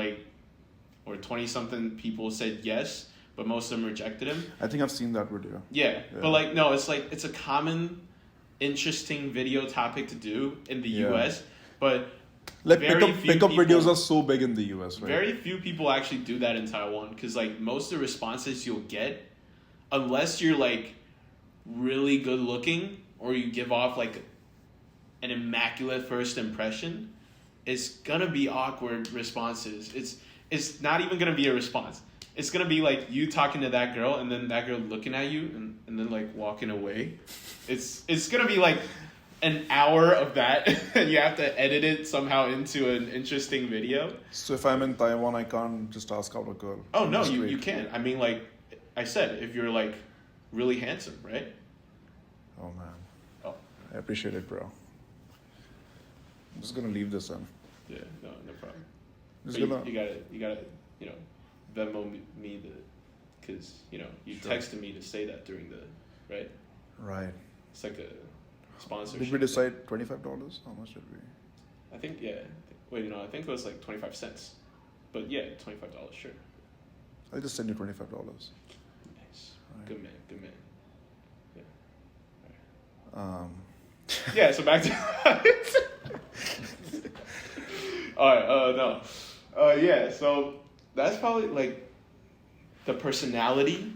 or 20 something people said yes, but most of them rejected him. I think I've seen that video. Yeah. But no, it's a common interesting video topic to do in the US, but pickup videos are so big in the US, right? Very few people actually do that in Taiwan because most of the responses you'll get, unless you're really good looking or you give off an immaculate first impression, it's gonna be awkward responses. It's not even gonna be a response. It's gonna be you talking to that girl and then that girl looking at you and then walking away. It's gonna be an hour of that and you have to edit it somehow into an interesting video. So if I'm in Taiwan, I can't just ask out a girl. Oh no, you can. I mean, I said, if you're really handsome, right? Oh man. Oh. I appreciate it, bro. I'm just gonna leave this in. Yeah, no problem. You gotta Venmo me because you texted me to say that during the right. Right. It's a sponsorship. Did we decide $25? How much did we? I think Wait, I think it was 25 cents, but yeah, $25, sure. I'll just send you $25. Nice. Right. Good man. Yeah. Yeah. So back to. All right. No. Yeah. So that's probably the personality,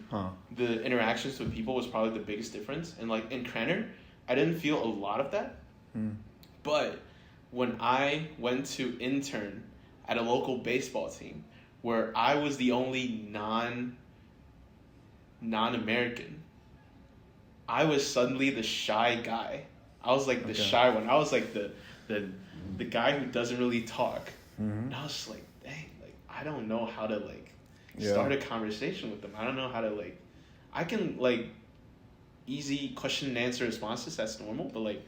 the interactions with people was probably the biggest difference. And in Cranner, I didn't feel a lot of that. But when I went to intern at a local baseball team, where I was the only non-American, I was suddenly the shy guy. I was like the shy one. I was like the guy who doesn't really talk. And I was just like, dang, like I don't know how to like start a conversation with them. I don't know how to like. I can like easy question and answer responses. That's normal, but like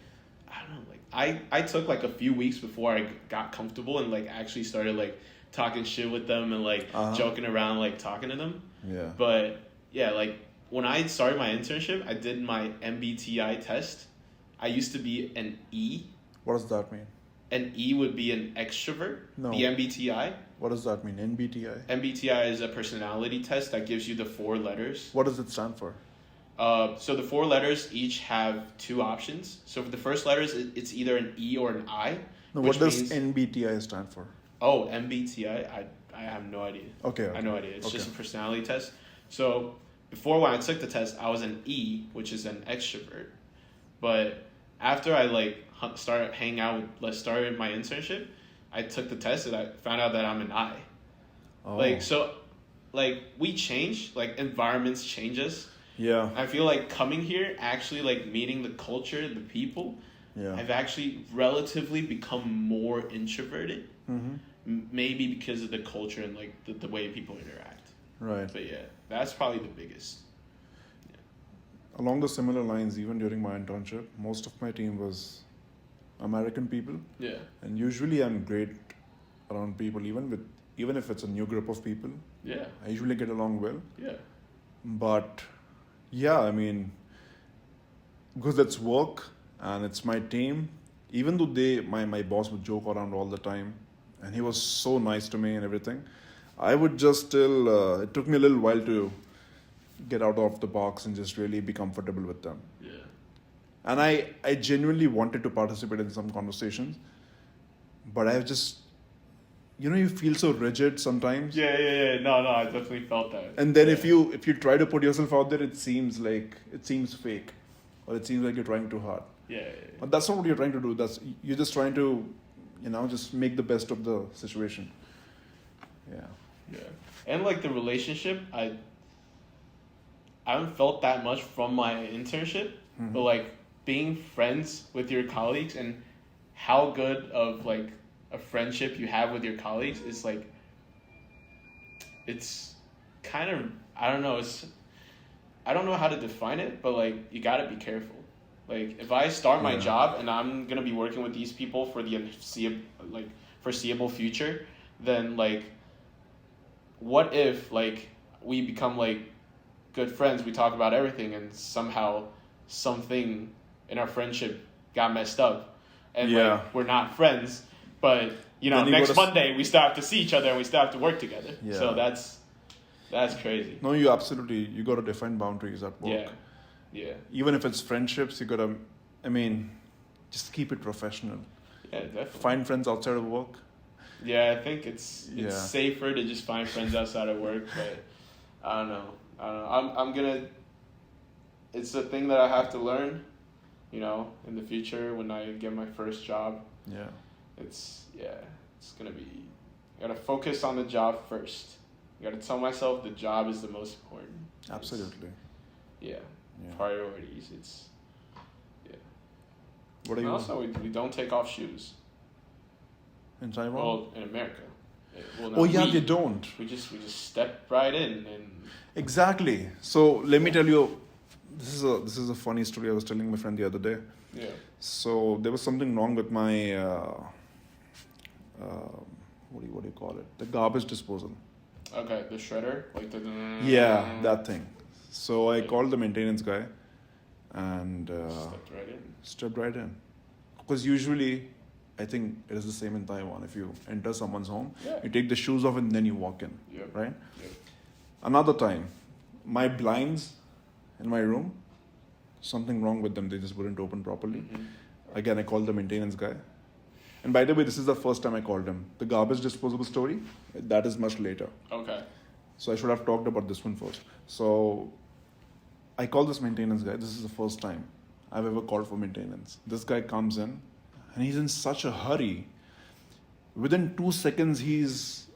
I don't know. Like I took like a few weeks before I got comfortable and like actually started like talking shit with them and like joking around, like talking to them. Yeah. But yeah, like when I started my internship, I did my MBTI test. I used to be an E. What does that mean? An E would be an extrovert. No. The MBTI. What does that mean? NBTI? MBTI is a personality test that gives you the 4 letters. What does it stand for? So the 4 letters each have 2 options. So for the first letters, it's either an E or an I. No, what does NBTI stand for? Oh, MBTI? I have no idea. Okay. I have no idea. It's just a personality test. So before when I took the test, I was an E, which is an extrovert. But after I like started hanging out, started my internship, I took the test and I found out that I'm an I. Oh. Like so, like we change, like environments change us. Yeah. I feel like coming here, actually like meeting the culture, the people. Yeah. I've actually relatively become more introverted. Maybe because of the culture and like the way people interact. Right. But yeah, that's probably the biggest. Along the similar lines, even during my internship, most of my team was American people. Yeah. And usually I'm great around people, even if it's a new group of people. Yeah. I usually get along well. Yeah. But yeah, I mean, because it's work and it's my team, even though my boss would joke around all the time and he was so nice to me and everything, I would just still, it took me a little while to get out of the box and just really be comfortable with them. Yeah. And I genuinely wanted to participate in some conversations, but I just, you feel so rigid sometimes. Yeah. No, I definitely felt that. And then if you try to put yourself out there, it seems fake, or it seems like you're trying too hard. Yeah. But that's not what you're trying to do. You're just trying to, just make the best of the situation. Yeah. Yeah. And like the relationship, I haven't felt that much from my internship, but like being friends with your colleagues and how good of like a friendship you have with your colleagues is like, it's kind of, I don't know how to define it, but like you gotta be careful. Like if I start my job and I'm gonna be working with these people for the foreseeable future, then like what if like we become like good friends, we talk about everything, and somehow something in our friendship got messed up and like we're not friends, but next Monday we still have to see each other and we still have to work together. So that's crazy. No, you got to define boundaries at work. Yeah. Even if it's friendships, you got to, just keep it professional. Yeah, definitely. Find friends outside of work. Yeah, I think it's safer to just find friends outside of work, but I don't know. I'm gonna. It's a thing that I have to learn, in the future when I get my first job. Yeah. It's gonna be. I gotta focus on the job first. I gotta tell myself the job is the most important. Absolutely. Priorities. What are you? Also, we don't take off shoes. In Taiwan? Well, in America. They don't. We just step right in and. Exactly. So let me tell you, this is a funny story I was telling my friend the other day. Yeah. So there was something wrong with my what do you call it? The garbage disposal. Okay, the shredder, like the. Yeah, that thing. So I called the maintenance guy, and stepped right in. Because usually, I think it is the same in Taiwan. If you enter someone's home, you take the shoes off and then you walk in, right? Yep. Another time, my blinds in my room, something wrong with them. They just wouldn't open properly. Again, I called the maintenance guy. And by the way, this is the first time I called him. The garbage disposable story, that is much later. Okay. So I should have talked about this one first. So I called this maintenance guy. This is the first time I've ever called for maintenance. This guy comes in and he's in such a hurry. Within 2 seconds, he's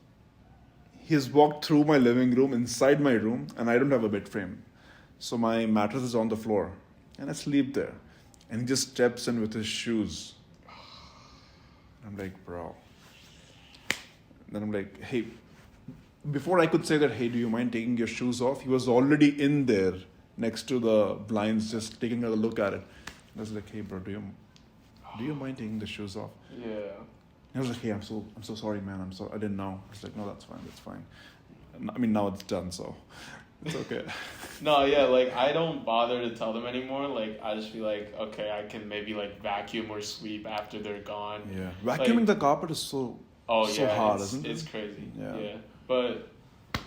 walked through my living room, inside my room, and I don't have a bed frame. So my mattress is on the floor. and I sleep there. And he just steps in with his shoes. I'm like, bro. Then I'm like, hey, before I could say that, hey, do you mind taking your shoes off? He was already in there next to the blinds, just taking a look at it. I was like, hey, bro, do you mind taking the shoes off? Yeah. He was like, hey, I'm so sorry, man. I didn't know. I was like, no, that's fine. I mean, now it's done, so it's okay. No, yeah, like I don't bother to tell them anymore. Like I just be like, okay, I can maybe like vacuum or sweep after they're gone. Yeah, vacuuming the carpet is so hard, isn't it? It's crazy. Yeah. But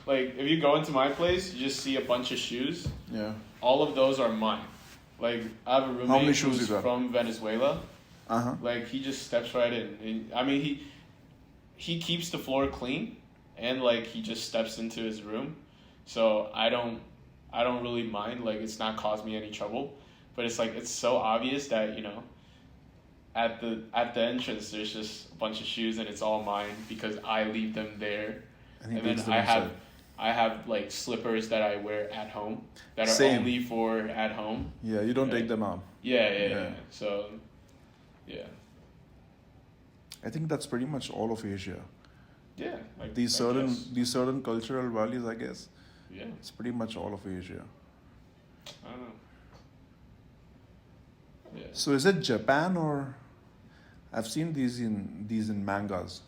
like if you go into my place, you just see a bunch of shoes. Yeah. All of those are mine. Like I have a How many roommate shoes who's you got? from Venezuela. Like he just steps right in. And, I mean, he keeps the floor clean, and like he just steps into his room, so I don't really mind. Like it's not caused me any trouble, but it's like it's so obvious that at the entrance there's just a bunch of shoes and it's all mine because I leave them there, and then I have like slippers that I wear at home that are only for at home. Yeah, you don't take them out. Yeah. So. Yeah. I think that's pretty much all of Asia. Yeah. Like, these certain cultural values, I guess. Yeah. It's pretty much all of Asia. I don't know. Yeah. So is it Japan or I've seen these in mangas.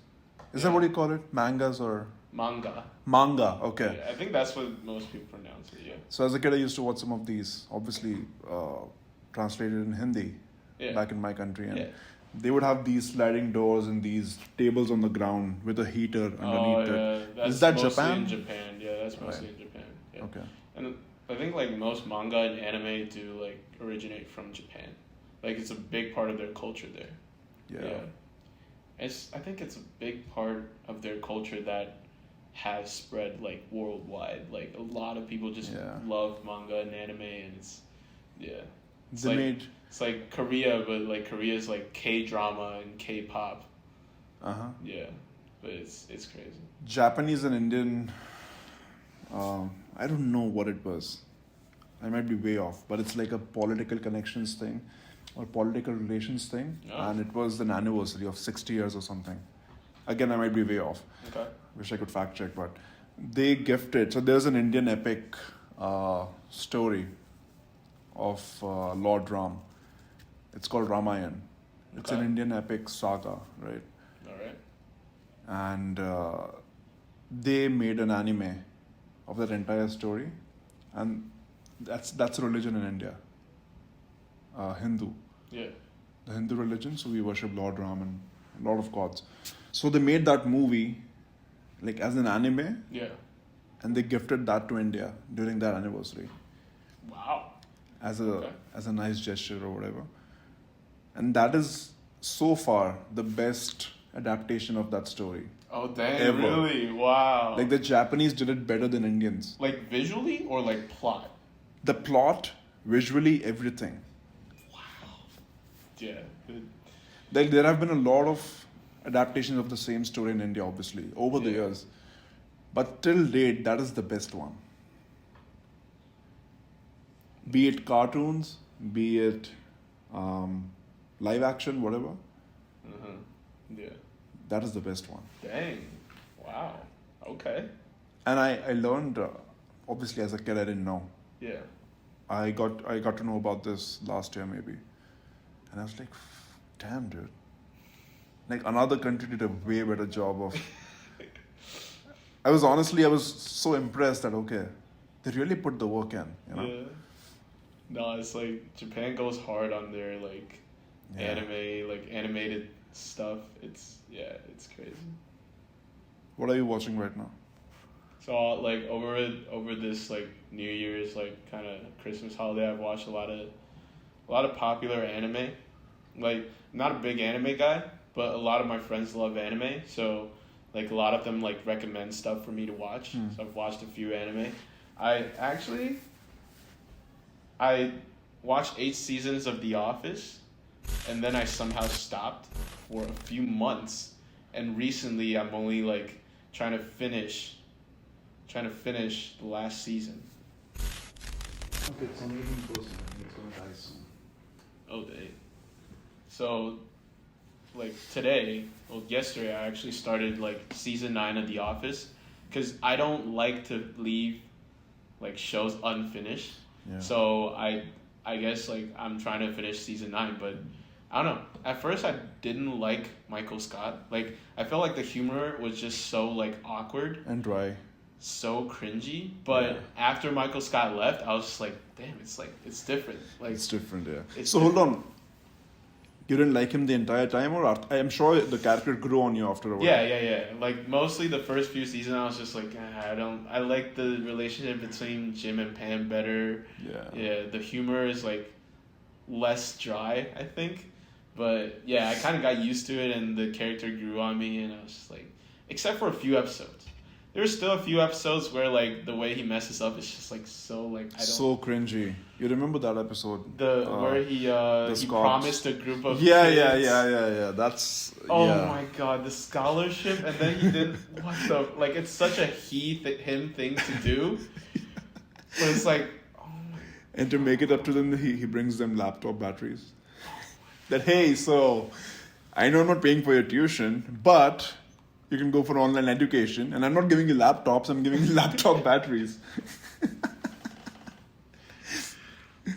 Is that what you call it? Mangas or Manga, okay. Yeah, I think that's what most people pronounce it, yeah. So as a kid I used to watch some of these, obviously translated in Hindi. Yeah. Back in my country, and they would have these sliding doors and these tables on the ground with a heater underneath it. That's Is that mostly Japan? in Japan, yeah, that's mostly in Japan. Yeah. Okay. And I think like most manga and anime do like originate from Japan. Like it's a big part of their culture there. Yeah. I think it's a big part of their culture that has spread like worldwide. Like a lot of people just love manga and anime, and it's It's like Korea, but like Korea's like K-drama and K-pop. Yeah, but it's crazy. Japanese and Indian, I don't know what it was. I might be way off, but it's like a political connections thing or political relations thing. Oh. And it was an anniversary of 60 years or something. Again, I might be way off. Okay. Wish I could fact check, but they gifted. So there's an Indian epic story of Lord Ram. It's called Ramayana. It's an Indian epic saga, right? All right. And they made an anime of that entire story, and that's a religion in India. Hindu. Yeah. The Hindu religion, so we worship Lord Ram and a lot of gods. So they made that movie, like as an anime. Yeah. And they gifted that to India during their anniversary. Wow. As a nice gesture or whatever. And that is so far the best adaptation of that story. Oh dang! Ever. Really? Wow. Like the Japanese did it better than Indians. Like visually or like plot? The plot, visually, everything. Wow. Yeah. Like there have been a lot of adaptations of the same story in India, obviously, over the years. But till date, that is the best one. Be it cartoons, be it live action, whatever. Yeah. That is the best one. Dang. Wow. Okay. And I learned, obviously as a kid I didn't know. Yeah. I got to know about this last year maybe. And I was like, damn dude. Like another country did a way better job of... I was so impressed that, okay, they really put the work in, you know? Yeah. No, it's like Japan goes hard on their like anime, like animated stuff. It's crazy. What are you watching right now? So like over this like New Year's like kind of Christmas holiday, I've watched a lot of popular anime. Like I'm not a big anime guy, but a lot of my friends love anime, so like a lot of them like recommend stuff for me to watch. So I've watched a few anime. I watched 8 seasons of The Office, and then I somehow stopped for a few months. And recently, I'm only like trying to finish the last season. Okay, it's on 18%. It's gonna die soon. Oh, dang. So, like today, well, yesterday, I actually started like season 9 of The Office, because I don't like to leave like shows unfinished. Yeah. So I guess like I'm trying to finish season 9, but I don't know. At first, I didn't like Michael Scott. Like I felt like the humor was just so like awkward, And dry. so cringy. But Yeah. after Michael Scott left, I was just like, damn, it's different. Like It's different, yeah. It's So hold on. You didn't like him the entire time, or I'm sure the character grew on you after a while. yeah. Like mostly the first few seasons, I was just like, I like the relationship between Jim and Pam better. Yeah, the humor is like less dry, I think. But yeah, I kind of got used to it, and the character grew on me, and I was just like, except for a few episodes. There's still a few episodes where like the way he messes up is just like so like I don't. So cringy. You remember that episode? Where he Scots. promised a group of Yeah. kids. That's Oh yeah. my god, the scholarship, and then he did what the like? It's such a him thing to do, but it's like, oh my. And to make it up to them, he brings them laptop batteries. That hey, so I know I'm not paying for your tuition, but you can go for online education, and I'm not giving you laptops. I'm giving you laptop batteries.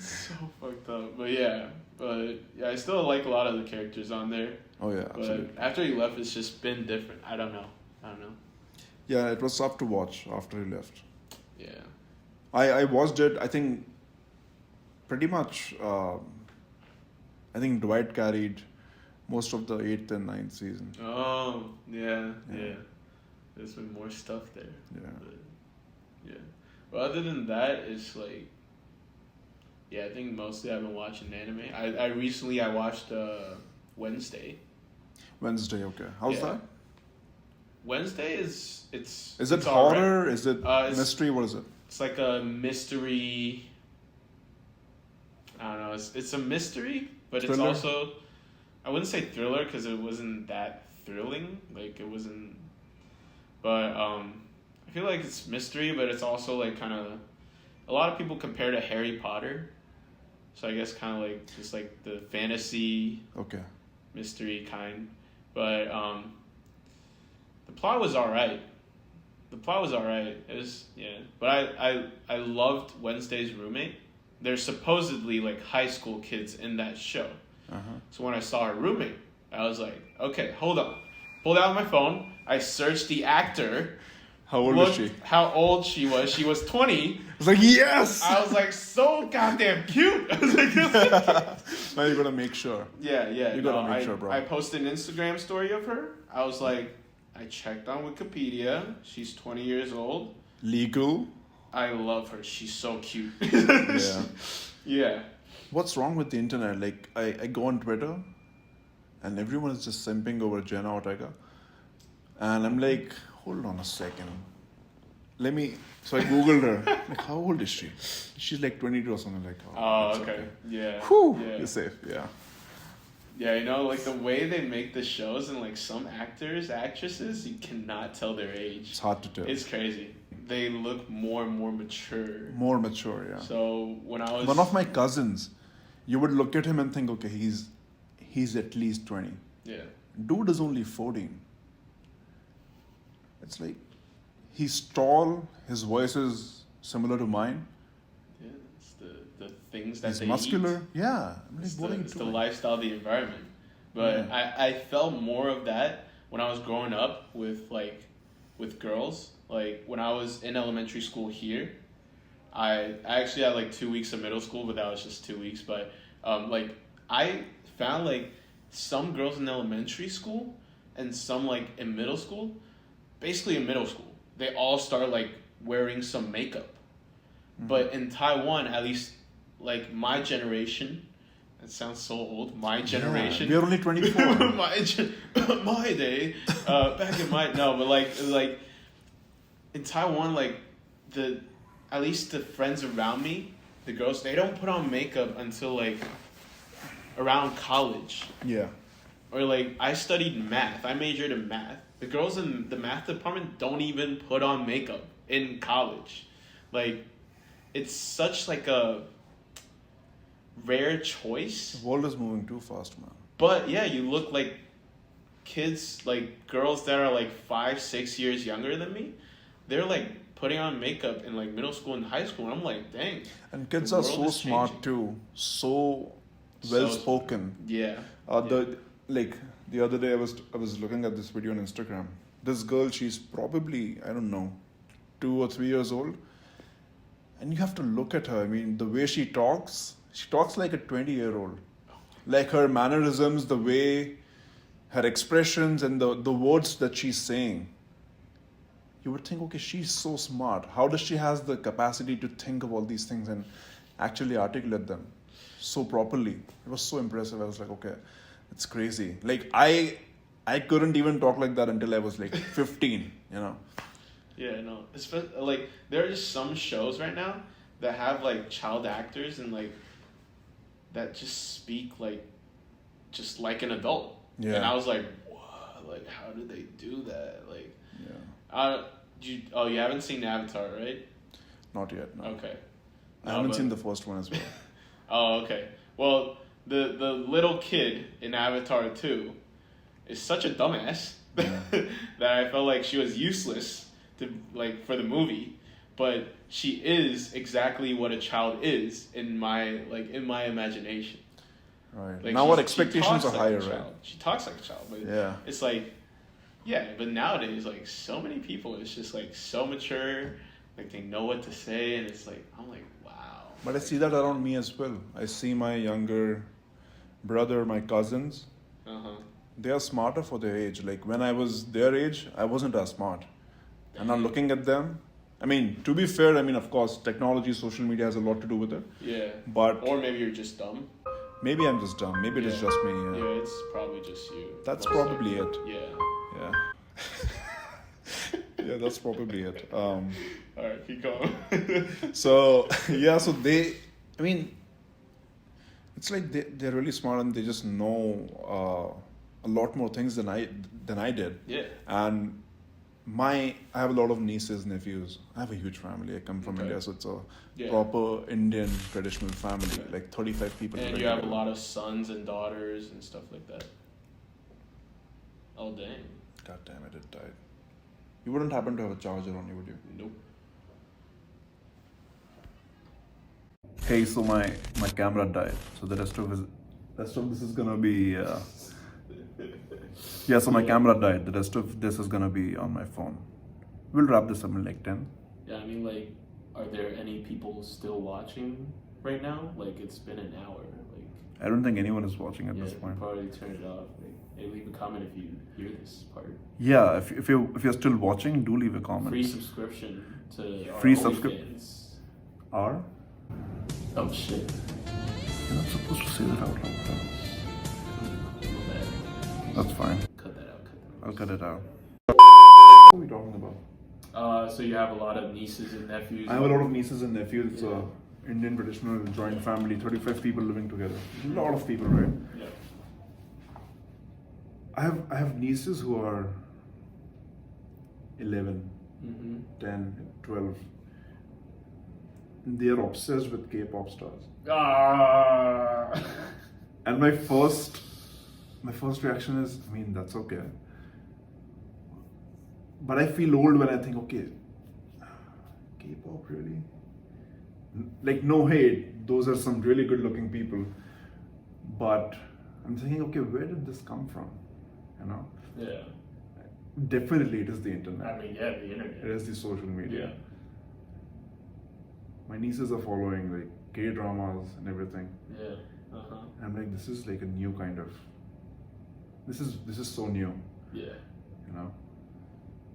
So fucked up, but yeah, I still like a lot of the characters on there. Oh yeah, But absolutely. after he left, it's just been different. I don't know. Yeah, it was tough to watch after he left. Yeah. I watched it. I think pretty much. I think Dwight carried most of the 8th and 9th season. Oh yeah. Yeah. There's been more stuff there. Yeah. But, yeah. But other than that, it's like. Yeah, I think mostly I've been watching anime. I recently watched Wednesday. Wednesday, okay. How's Yeah. that? Wednesday is it's. Is it it's all right. horror? Is it It's- mystery? What is it? It's like a mystery. I don't know. It's a mystery, but Thriller? it's also. I wouldn't say thriller because it wasn't that thrilling. Like it wasn't. But I feel like it's mystery, but it's also like kind of. A lot of people compare to Harry Potter, so I guess kind of like just like the fantasy Okay. mystery kind, but the plot was all right. It was but I loved Wednesday's roommate. There's supposedly like high school kids in that show. So when I saw her roommate, I was like, okay, hold on. Pulled out my phone. I searched the actor. How old is she? How old she was. She was 20. I was like, yes! I was like, so goddamn cute. I was like, Now you gotta make sure. yeah. You gotta make sure, bro. I posted an Instagram story of her. I was like, I checked on Wikipedia. She's 20 years old. Legal. I love her. She's so cute. Yeah. Yeah. What's wrong with the internet? Like, I go on Twitter, and everyone is just simping over Jenna Ortega. And I'm like, hold on a second. So I Googled her. Like, how old is she? She's like 22 or something like that. Oh, It's okay. Yeah. Whew, Yeah. you're safe, yeah. Yeah, you know, like the way they make the shows and like some actors, actresses, you cannot tell their age. It's hard to tell. It's crazy. They look more and more mature. More mature, yeah. So when I was One of my cousins, you would look at him and think, okay, he's at least 20. yeah. Dude is only 14. It's like, he's tall, his voice is similar to mine. Yeah, it's the things that He's they muscular. eat. Yeah. I'm like, It's what are you the doing? lifestyle, the environment. But Yeah. I felt more of that when I was growing up with girls. Like when I was in elementary school here, I actually had like 2 weeks of middle school, but that was just 2 weeks. But like I found like some girls in elementary school and some like in middle school, basically in middle school, they all start like wearing some makeup. But in Taiwan, at least like my generation, it sounds so old. My generation. Yeah, we're only 24. my day, back in my but like in Taiwan, like at least the friends around me, the girls, they don't put on makeup until like around college. Yeah. Or like I studied math. I majored in math. The girls in the math department don't even put on makeup in college. Like it's such like a rare choice. The world is moving too fast, man. But yeah, you look like kids, like girls that are like 5-6 years younger than me. They're like putting on makeup in like middle school and high school, and I'm like, dang. And kids the are world so is smart changing. too, so well spoken. Yeah. The other day I was looking at this video on Instagram. This girl, she's probably, I don't know, 2 or 3 years old, and you have to look at her. I mean, the way she talks like a 20-year-old. Like her mannerisms, the way, her expressions, and the words that she's saying. You would think, okay, she's so smart. How does she has the capacity to think of all these things and actually articulate them so properly? It was so impressive. I was like, okay, it's crazy. Like I couldn't even talk like that until I was like 15. You know. Yeah, no. Like there are just some shows right now that have like child actors and like that just speak like just like an adult. Yeah. And I was like, what? Like, how did they do that? Like, yeah. You haven't seen Avatar, right? Not yet. No. Okay. I haven't seen the first one as well. Oh, okay. Well, the little kid in Avatar 2 is such a dumbass that I felt like she was useless for the movie, but she is exactly what a child is in my imagination. Right. Like Now our expectations are higher, right? She talks like a child, but Yeah. it's like, yeah, but nowadays, like, so many people, it's just, like, so mature, like, they know what to say, and it's like, I'm like, wow. But I see that around me as well. I see my younger brother, my cousins. They are smarter for their age. Like when I was their age, I wasn't as smart. And now looking at them, I mean, to be fair, I mean, of course, technology, social media has a lot to do with it. Yeah. But or maybe you're just dumb. Maybe I'm just dumb. Maybe it is just me. Yeah. Yeah, it's probably just you. That's probably it. Yeah. Yeah. Yeah, that's probably it. Alright, keep going. So I mean, it's like they're really smart and they just know a lot more things than I did. Yeah. And I have a lot of nieces, nephews. I have a huge family. I come from India, so it's a proper Indian traditional family, like 35 people. And you have a lot of sons and daughters and stuff like that. Oh, dang. God damn it died. You wouldn't happen to have a charger on you, would you? Nope. Hey, so my camera died. So the rest of this is gonna be so my camera died. The rest of this is gonna be on my phone. We'll wrap this up in like 10. Yeah, I mean, like, are there any people still watching right now? Like, it's been an hour. Like, I don't think anyone is watching at this point. Probably turn it off. Like, hey, leave a comment if you hear this part. Yeah, if you're still watching, do leave a comment. Free subscription to our Free OnlyFans. Our? Oh shit. You're not supposed to say that out loud. That's fine. Cut that out. I'll cut it out. What are we talking about? So you have a lot of nieces and nephews. I have a lot of nieces and nephews. It's a Indian traditional joint family, 35 people living together. A lot of people, right? Yeah. I have nieces who are 11, 10, 12. They are obsessed with K-pop stars. And my first reaction is, I mean, that's okay. But I feel old when I think, okay, K-pop really? Like, no hate, those are some really good looking people. But I'm thinking, okay, where did this come from? You know? Yeah. Definitely it is the internet. I mean, yeah, the internet. It is the social media. Yeah. My nieces are following like K-dramas and everything. Yeah. And I'm like, this is like a new kind of. This is so new. Yeah. You know.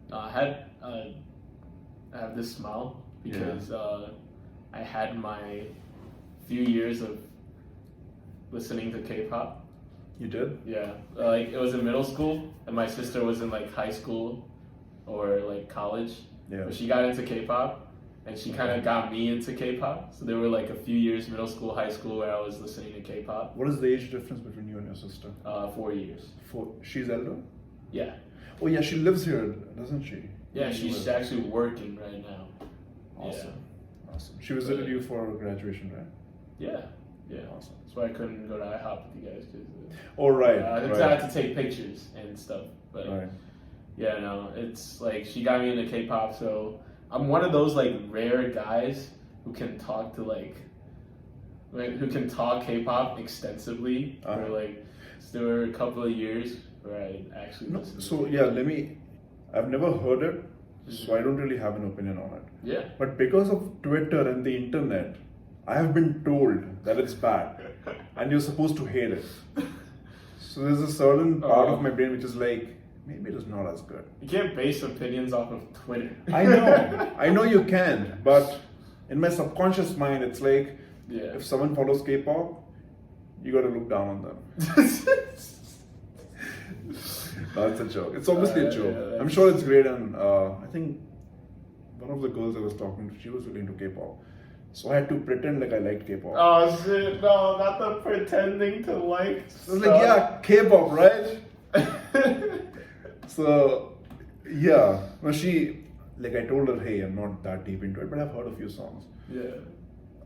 I have this smile because I had my few years of listening to K-pop. You did? Yeah, like it was in middle school, and my sister was in like high school or like college. Yeah. But she got into K-pop, and she kind of got me into K-pop. So there were like a few years, middle school, high school, where I was listening to K-pop. What is the age difference between you and your sister? 4 years. She's elder? Yeah. Oh yeah, she lives here, doesn't she? Yeah, she's actually working right now. Awesome. Awesome. She visited you for graduation, right? Yeah. Awesome. That's why I couldn't go to IHOP with you guys because. Oh right. I had to take pictures and stuff, but Right. yeah, no, it's like she got me into K-pop, so I'm one of those like rare guys who can talk to who can talk K-pop extensively for like. So there were a couple of years where I actually listened. So yeah, I've never heard it, so I don't really have an opinion on it. Yeah. But because of Twitter and the internet, I have been told that it's bad, and you're supposed to hate it. So there's a certain part of my brain which is like, maybe it is not as good. You can't base opinions off of Twitter. I know you can, but in my subconscious mind, it's like, if someone follows K-pop, you got to look down on them. That's a joke. It's obviously a joke. Yeah, I'm sure it's great, and I think one of the girls I was talking to, she was really into K-pop. So I had to pretend like I liked K-pop. Oh shit, no, not the pretending to like. So I was like, yeah, K-pop, right? So, yeah. No, I told her, hey, I'm not that deep into it, but I've heard a few songs. Yeah.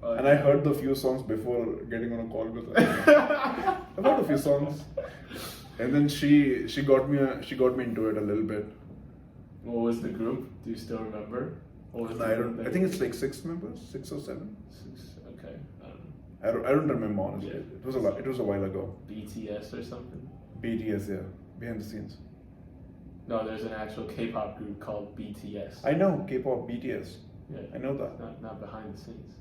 And I heard the few songs before getting on a call with her. I've heard a few songs. And then she got me into it a little bit. What was the group? Do you still remember? I think it's like 6 members, 6 or 7. 6. Okay. I don't remember honestly. Yeah. It was a while ago. BTS or something. BTS, yeah, behind the scenes. No, there's an actual K-pop group called BTS. I know K-pop BTS. Yeah. I know that. Not behind the scenes.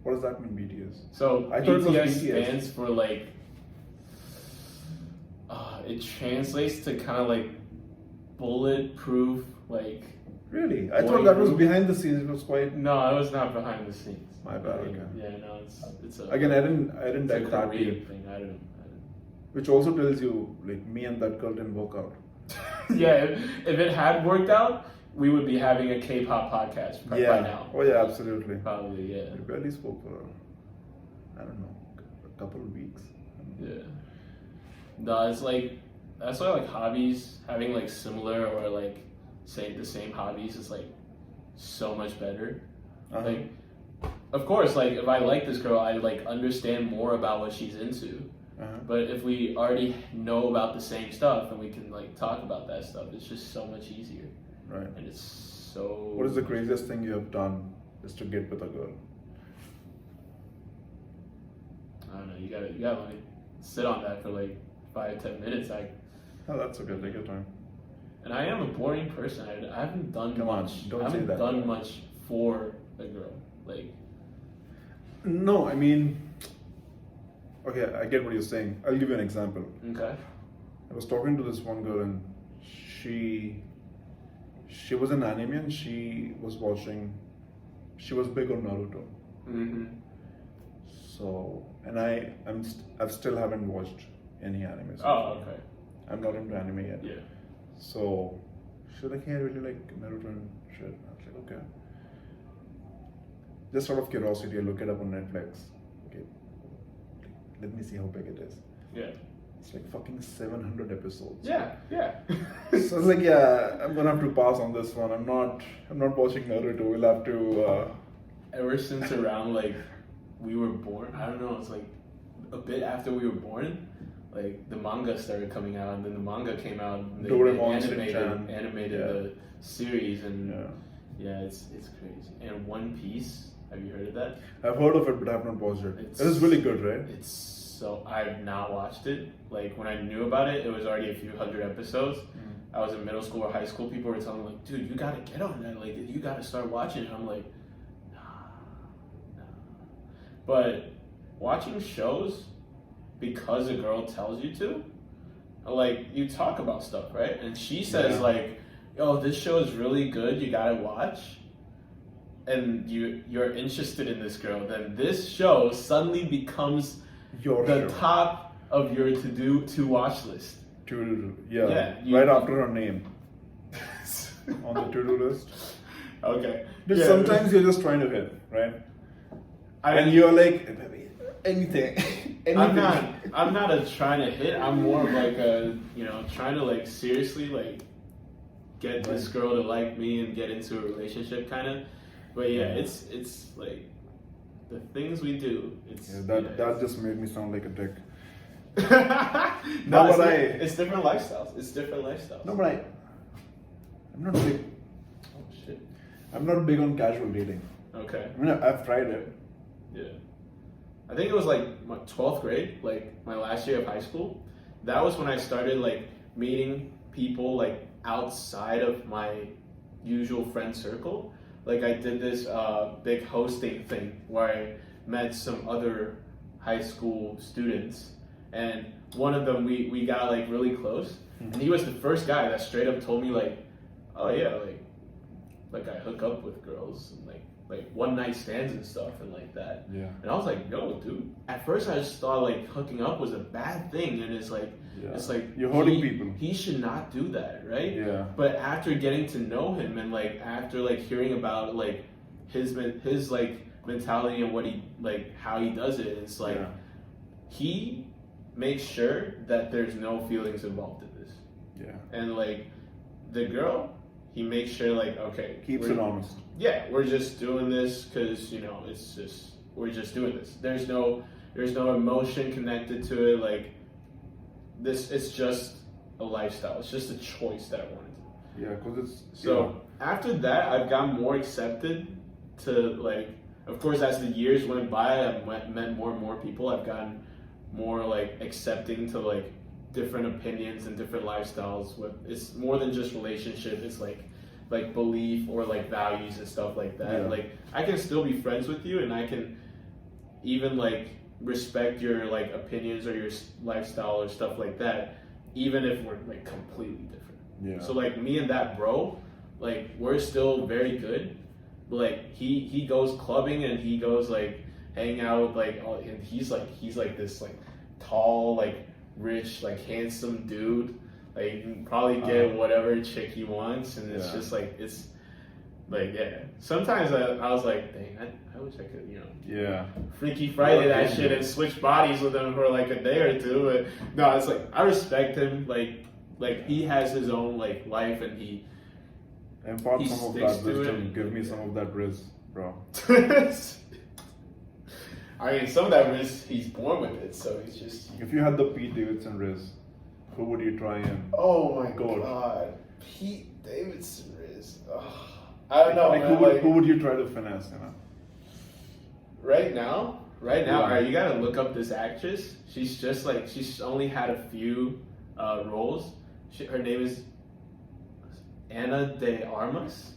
What does that mean, BTS? So I thought it was BTS BTS. stands for like. It translates to kind of like bulletproof, like. Really? I boy thought that was group. behind the scenes. It was quite. No, it was not behind the scenes. My bad. Okay. Yeah, no, it's a. Again, I didn't it's a dive that Korean deep. thing. I don't. Which also tells you, like, me and that girl didn't work out. Yeah, if it had worked out, we would be having a K-pop podcast by now. Oh yeah, absolutely. Probably, yeah. We barely spoke for, I don't know, a couple of weeks. Yeah. No, it's like that's why like hobbies, having like similar or like the same hobbies is like so much better. Uh-huh. Like, of course, like if I like this girl, I like understand more about what she's into. Uh-huh. But if we already know about the same stuff and we can like talk about that stuff, it's just so much easier. Right. And it's so. What is the craziest thing you have done just to get with a girl? I don't know. You gotta like sit on that for like 5-10 minutes. Oh, that's okay. Take your time. And I am a boring person. I haven't done Come on, much. don't I say haven't that. done much for a girl. Like. No, I mean, okay, I get what you're saying. I'll give you an example. Okay. I was talking to this one girl, and she was an anime, and she was big on Naruto. Mm-hmm. So, and I still haven't watched any anime. So Oh, okay. I'm not into anime yet. Yeah. So she was like, hey, I really like Naruto and shit. I was like, okay. Just out of curiosity, I look it up on Netflix. Okay, let me see how big it is. Yeah. It's like fucking 700 episodes. Yeah. So I was like, yeah, I'm gonna have to pass on this one. I'm not watching Naruto. We'll have to. Ever since around like we were born, I don't know. It's like a bit after we were born. Like the manga started coming out, and then the manga came out. And they Doraemon, animated yeah. the series, and Yeah. it's crazy. And One Piece, have you heard of that? I've heard of it, but I have not watched it. It's- It is really good, right? It's so I've not watched it. Like when I knew about it, it was already a few hundred episodes. I was in middle school or high school. People were telling me like, "Dude, you gotta get on that. Like, you gotta start watching it." I'm like, nah. But watching shows because a girl tells you to, like you talk about stuff, right? And she says like, "Yo, this show is really good. You gotta watch." And you're interested in this girl, then this show suddenly becomes Your the show. top of your to watch list. Yeah, you- right after her name on the to-do list. Okay. But Yeah. sometimes you're just trying to hit, right? And you're like, anything. I'm not a trying to hit. I'm more of like a trying to like seriously like get this girl to like me and get into a relationship kind of. But yeah, it's like the things we do. It's that just made me sound like a dick. No, it's different lifestyles. It's different lifestyles. No, but I'm not big. Oh shit. I'm not big on casual dating. Okay. I mean, I've tried it. Yeah. I think it was like my 12th grade, like my last year of high school. That was when I started like meeting people like outside of my usual friend circle. Like I did this big hosting thing where I met some other high school students, and one of them we got like really close, and he was the first guy that straight up told me like, oh yeah, like I hook up with girls and like one night stands and stuff and like that. Yeah. And I was like, no, dude. At first I just thought like hooking up was a bad thing, and it's like you're hurting people. He should not do that, right? Yeah. But after getting to know him and like after like hearing about like his like mentality and what he like how he does it, it's like he makes sure that there's no feelings involved in this. Yeah. And like the girl, he makes sure like, okay, keeps it honest. Yeah, we're just doing this because we're just doing this. There's no emotion connected to it. Like this, it's just a lifestyle. It's just a choice that I wanted to. Yeah, because it's so after that, I've gotten more accepted to like. Of course, as the years went by, I've met more and more people. I've gotten more like accepting to like different opinions and different lifestyles. It's more than just relationship. It's like belief or like values and stuff like that. Yeah. Like I can still be friends with you, and I can even like respect your like opinions or your lifestyle or stuff like that, even if we're like completely different. Yeah. So like me and that bro, like we're still very good. But like he goes clubbing and he goes like hang out with like and he's like this like tall like rich like handsome dude. Like you can probably get whatever chick he wants, and it's just like it's like sometimes I was like, dang, I wish I could, Freaky Friday that shit and switch bodies with him for like a day or two. But no, it's like I respect him. Like he has his own like life, and he impart some of that wisdom. Give me some of that riz, bro. I mean, some of that riz, he's born with it, so he's just. If you had the Pete Davidson riz, who would you try and? Oh my god, Pete Davidson riz. Ugh. I don't know. Like, who would you try to finesse? Right now, all right, you gotta look up this actress. She's just like she's only had a few roles. Her name is Ana de Armas,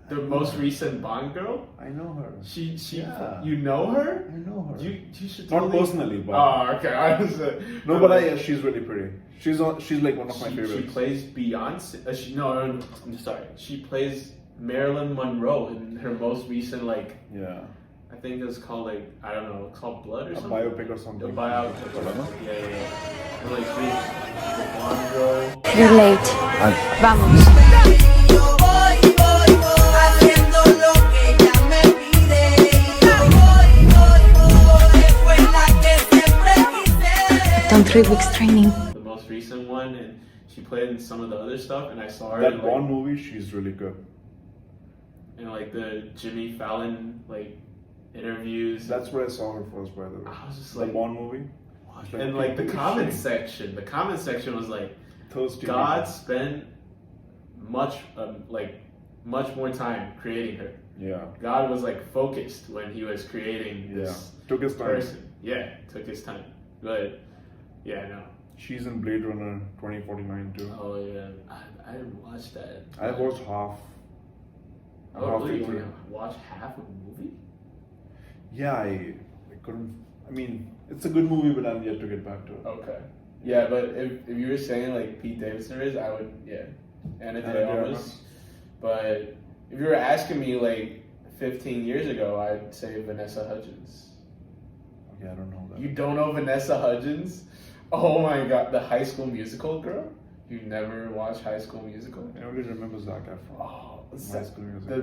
the most recent Bond girl. I know her. She you know her? I know her. You should not personally, but okay. I was no, but she's really pretty. She's like one of my favorites. She plays Beyonce. No, I'm sorry. She plays Marilyn Monroe in her most recent I think it's called like I don't know, it's called Blood or something. A biopic or something. A biopic. Yeah. And like she's Bond girl. You're late. Vamos. Haciendo lo que ella me pide. Fue la que siempre quise. Done 3 weeks training. The most recent one, and she played in some of the other stuff, and I saw her that in Bond movie. She's really good. And like the Jimmy Fallon interviews. That's where I saw her first, by the way. I was just like the Bond movie. And like the comment section was like, Thirsty God people. spent much more time creating her. Yeah. God was like focused when he was creating this Took his time. person. Yeah, took his time. But no. She's in Blade Runner 2049 too. Oh yeah, I didn't watch that. I watched half. Oh really? You watch half of a movie? Yeah, I couldn't. I mean, it's a good movie, but I'm yet to get back to it. Okay. Yeah, but if you were saying like Pete Davidson is, I would Ana de Armas. But if you were asking me like 15 years ago, I'd say Vanessa Hudgens. Okay, I don't know that. You don't know Vanessa Hudgens? Oh my god, the High School Musical girl? You never watched High School Musical? I only remember Zac Efron. Oh, High School Musical.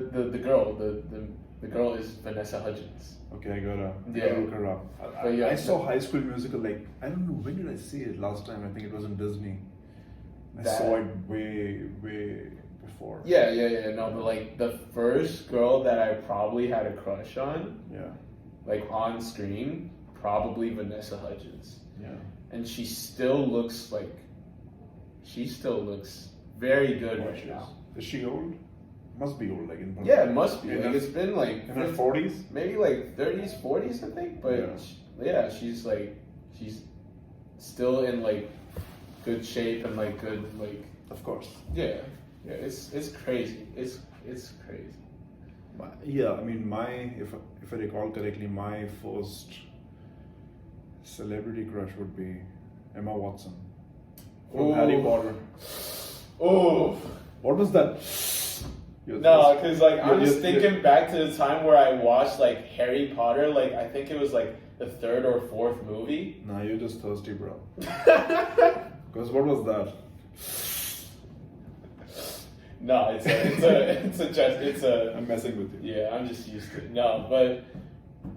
The girl is Vanessa Hudgens. Okay, I gotta look her up. I saw High School Musical like I don't know when did I see it last time? I think it was in Disney. I saw it way before. Yeah. No, but like the first girl that I probably had a crush on, Yeah. like on screen, probably Vanessa Hudgens. Yeah. And she still looks very good What right she now. is she old? Must be old, like in Yeah, it must be. In Like her- it's been like in her 40s. maybe like 30s, 40s, I think. But Yeah. she's still in like good shape and like good like Of course. yeah. It's crazy. It's crazy. Yeah, I mean, if I recall correctly, my first celebrity crush would be Emma Watson from Harry Potter. Oh. What was that? No, because like I'm you're- just thinking back to the time where I watched like Harry Potter. Like I think it was like the third or fourth movie. Nah, you're just thirsty, bro. Because what was that? No, it's a I'm messing with you. yeah. I'm just used to it. No, but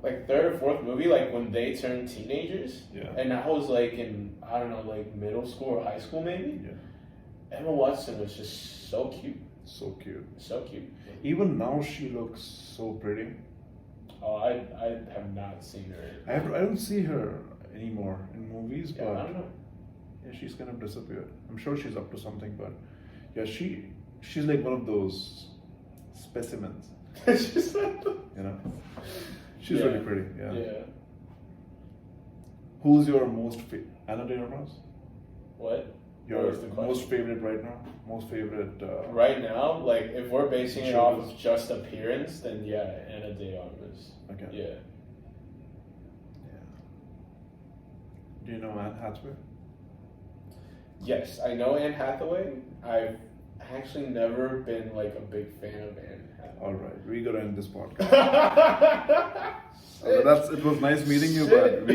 like third or fourth movie, like when they turned teenagers. Yeah. And I was like in I don't know like middle school or high school maybe. Yeah. Emma Watson was just so cute. So cute. So cute. Even now, she looks so pretty. Oh, I have not seen her. I don't see her anymore in movies, Yeah, but I don't know. yeah, she's kind of disappeared. I'm sure she's up to something, but yeah, she's like one of those specimens. She's like, You know, she's Yeah. really pretty. Yeah. yeah. Who's your Anna de Armas? What? Your What was the question? most favorite right now? Most favorite. Right now, like if we're basing it Sure. off of just appearance, then yeah, Anna de Armas. Okay. Yeah. Yeah. Do you know Anne Hathaway? Yes, I know Anne Hathaway. I've actually never been like a big fan of Anne All right, we gotta end this podcast. Hathaway. It was nice meeting you, Shit. but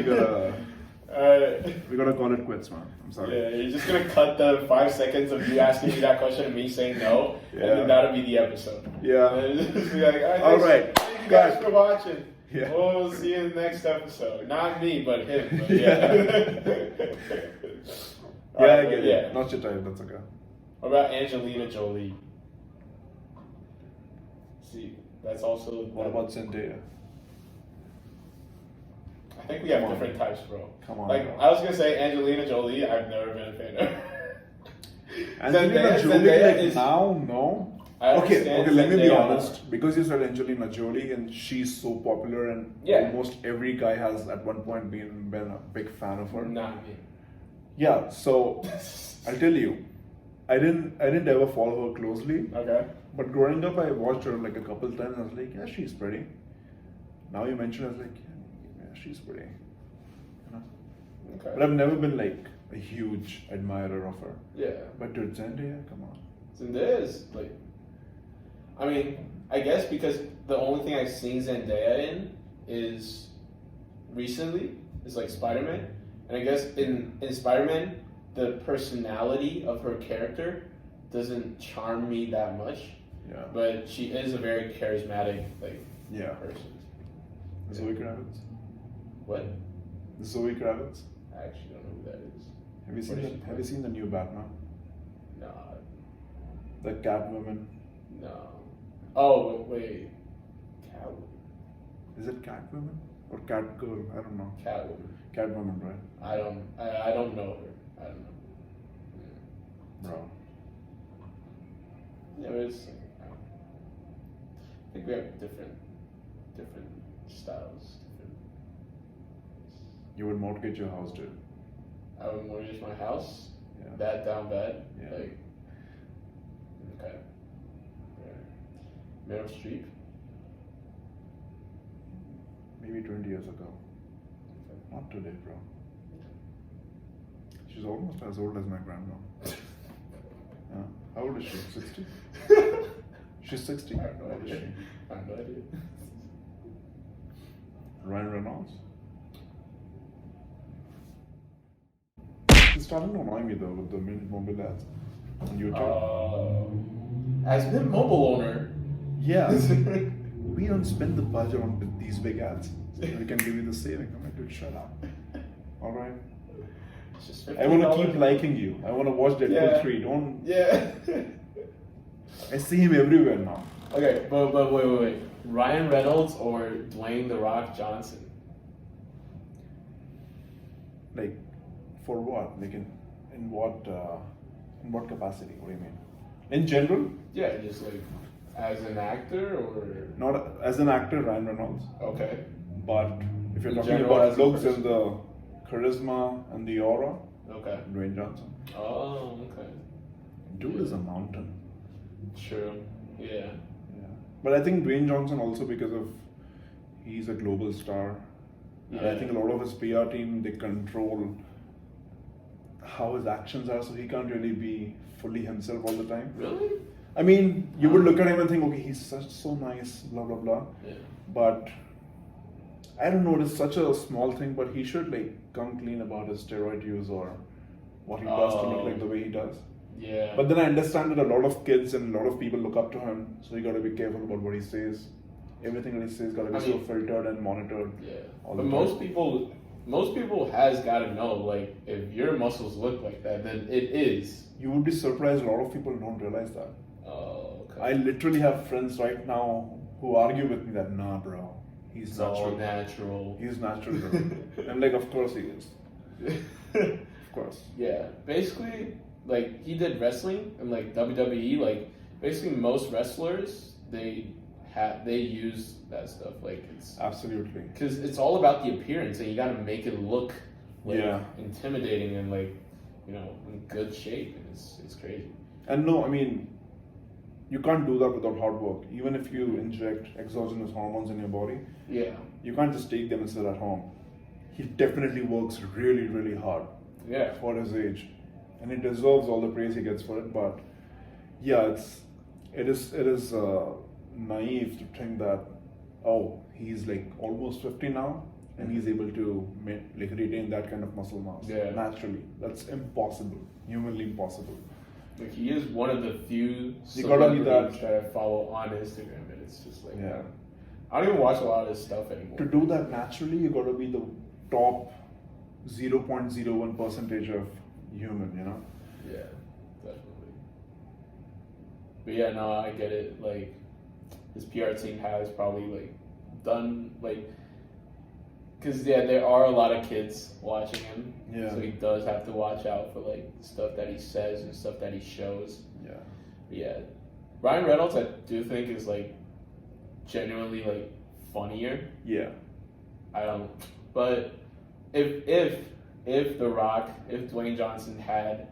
we gotta call it quits, man. I'm sorry. Yeah, you're just gonna cut the 5 seconds of you asking me that question and me saying no, and Yeah. then that'll be the episode. Yeah. And just be like, All right. Thank you guys for watching. Yeah. We'll see you in the next episode. Not me, but him. But yeah. Yeah, I get it. Yeah. Not your type. That's okay. What about Angelina Jolie? See, that's also. What about Zendaya? I think we have Come on. different types, bro. Come on, Like bro. I was gonna say Angelina Jolie. I've never been a fan of. Angelina Jolie, Zendaya like is- now, no. I Okay, understand let me be Zendaya honest. Because you said Angelina Jolie and she's so popular, and Yeah. almost every guy has at one point been a big fan of her. Not me. Yeah, so I'll tell you, I didn't ever follow her closely, Okay. but growing up, I watched her like a couple times. I was like, yeah, she's pretty. Now you mentioned, I was like, yeah, she's pretty. You know? Okay. But I've never been like a huge admirer of her. Yeah. But dude, Zendaya, come on. Zendaya is like, I mean, I guess because the only thing I've seen Zendaya in is recently is like Spider-Man, and I guess in Spider-Man, the personality of her character doesn't charm me that much, Yeah. but she is a very charismatic like Yeah. person. Zoe Kravitz. What? Zoe Kravitz. I actually don't know who that is. Have you seen What is the, she Have you seen the new Batman? No, The Catwoman. no. Oh wait, Catwoman. Is it Catwoman or Catgirl? I don't know. Catwoman. Catwoman, right? I don't know her. I don't know. Bro. Yeah, but it's, I think we have different styles. Different. You would mortgage your house, dude. I would mortgage my house. Yeah. Bad down bad. Yeah. Like. Okay. Yeah. Meryl Streep. Maybe 20 years ago. Not today, bro. She's almost as old as my grandma. Yeah. How old is she? 60? She's 60. I have no How old is idea. she? I have no idea. Ryan Reynolds? He's starting to annoy me though with the Mint Mobile ads on YouTube. As Mint Mobile owner. Yeah. We don't spend the budget on these big ads. We can give you the saving. I'm like, dude, shut up. Alright? It's just I want to $15. keep liking you. I want to watch Deadpool Yeah. 3. Don't. Yeah. I see him everywhere now. Okay, but wait. Ryan Reynolds or Dwayne The Rock Johnson? Like, for what? Like in what capacity? What do you mean? In general? Yeah, just like as an actor or Not as an actor, Ryan Reynolds. okay. But if you're In talking general, about as a looks person. and the charisma and the aura, Okay. Dwayne Johnson. Oh, okay. Dude is a mountain. True. Yeah. Yeah. But I think Dwayne Johnson also because of he's a global star. And I Yeah. think a lot of his PR team they control how his actions are, so he can't really be fully himself all the time. Really? I mean, you would look at him and think, okay, he's so nice, blah blah blah. Yeah. But I don't know, it's such a small thing, but he should like come clean about his steroid use or what he does to look like the way he does. Yeah. But then I understand that a lot of kids and a lot of people look up to him, so you got to be careful about what he says. Everything that he says got to be so filtered and monitored. Yeah. all But the time. most people has got to know, like, if your muscles look like that, then it is. You would be surprised. A lot of people don't realize that. Oh, okay. I literally have friends right now who argue with me that nah, bro, he's It's all natural. natural. He's natural, bro. I'm like, of course he is. Of course. Yeah, basically, like he did wrestling and like WWE. Like basically, most wrestlers they use that stuff. Like it's Absolutely. because it's all about the appearance, and you got to make it look like Yeah. intimidating and like in good shape. And it's crazy. And no, I mean, you can't do that without hard work. Even if you inject exogenous hormones in your body, Yeah, you can't just take them and sit at home. He definitely works really, really hard yeah, for his age, and he deserves all the praise he gets for it. But yeah, it is naive to think that he's like almost 50 now and he's able to like retain that kind of muscle mass naturally. That's impossible, humanly impossible. like he is one of the few You gotta be celebrities that- that I follow on Instagram, and it's just like Yeah. I don't even watch a lot of his stuff anymore. To do that naturally, you got to be the top 0.01 percentage of human, Yeah, definitely. But yeah, no, I get it. Like, his PR team has probably like done like, because there are a lot of kids watching him. Yeah. So he does have to watch out for like stuff that he says and stuff that he shows. Yeah. But yeah, Ryan Reynolds, I do think is like genuinely like funnier. Yeah. I don't. But if The Rock, if Dwayne Johnson had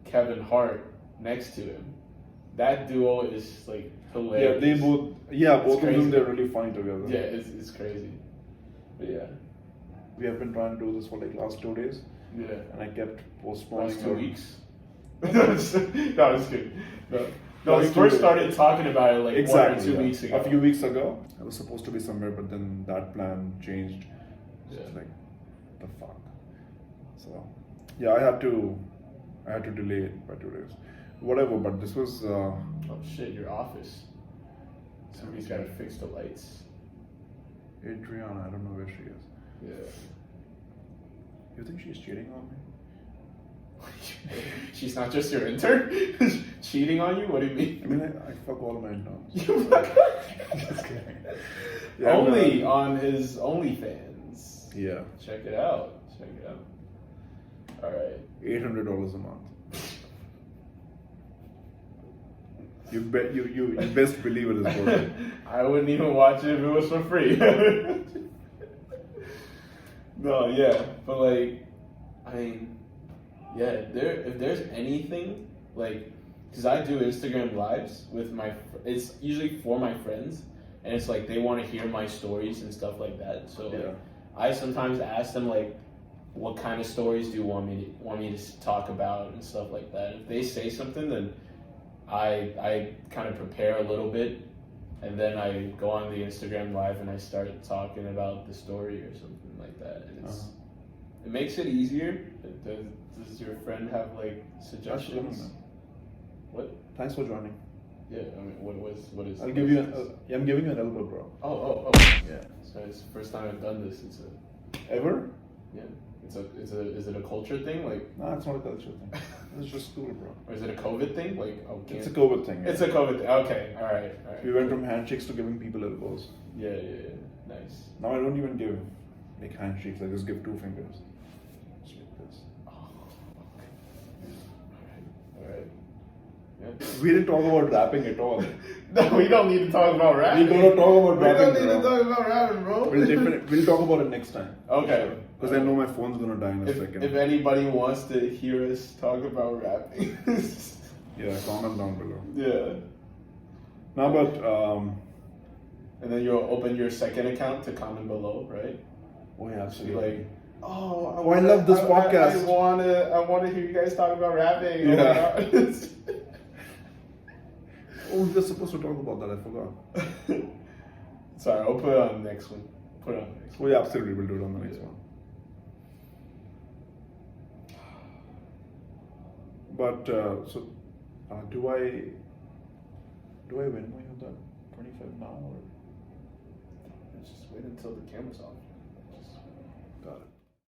Kevin Hart next to him, that duo is like hilarious. Yeah, both of crazy. them, they're really funny together. Yeah, it's crazy. But yeah, We have been trying to do this for like last 2 days, yeah. and I kept postponing. Last 2 weeks. No, it's good. No, we Last 2 first days. started talking about it like Exactly. 1 or 2 weeks ago. A few weeks ago, I was supposed to be somewhere, but then that plan changed. So Yeah. it's like, the fuck. So, yeah, I had to delay it by 2 days. Whatever, but this was. Oh shit, your office. Somebody's got to fix the lights. Adriana, I don't know where she is. Yeah. You think she's cheating on me? She's not just your intern? Cheating on you? What do you mean? I mean, I fuck all of my interns. Just kidding. Yeah, Only on his OnlyFans. Yeah. Check it out. Alright. $800 a month. You best believe it is worth it. I wouldn't even watch it if it was for free. No, yeah, but like, I mean, yeah, if there's anything like, because I do Instagram lives with it's usually for my friends, and it's like they want to hear my stories and stuff like that. So like, I sometimes ask them like, what kind of stories do you want me to talk about and stuff like that. If they say something, then I kind of prepare a little bit, and then I go on the Instagram live and I start talking about the story or something like that. And it makes it easier. Does your friend have like suggestions? What? Thanks for joining. Yeah, I mean, what is? I'll give you. I'm giving you an elbow, bro. Oh. Yeah. So it's the first time I've done this. It's a. Ever? Yeah. Is it a culture thing? Like. Nah, it's not a culture thing. It's just cool, bro. Or is it a COVID thing? Like, oh, It's a COVID thing. It's a COVID thing. Okay, all right. We went from handshakes to giving people elbows. Yeah. Nice. Now I don't even give like handshakes. I just give 2 fingers. Just like this. All right. Yeah. We didn't talk about rapping at all. No, we don't need to talk about rapping. We're gonna talk about We rapping. don't need to talk about rapping, bro. We'll talk about it next time. Okay. Because I know my phone's gonna die in a second. If anybody wants to hear us talk about rapping, Yeah, comment down below. yeah. Now, but And then you'll open your second account to comment below, right? oh yeah, So be like, oh, I love this podcast. I wanna hear you guys talk about rapping. Yeah. Oh my God. oh, we were supposed to talk about that. I forgot. Sorry, I'll put it on the next one. Put it on the next one. Oh yeah, absolutely, we'll do it on the next one. But do I win when you have that 25 now or? Just wait until the camera's off.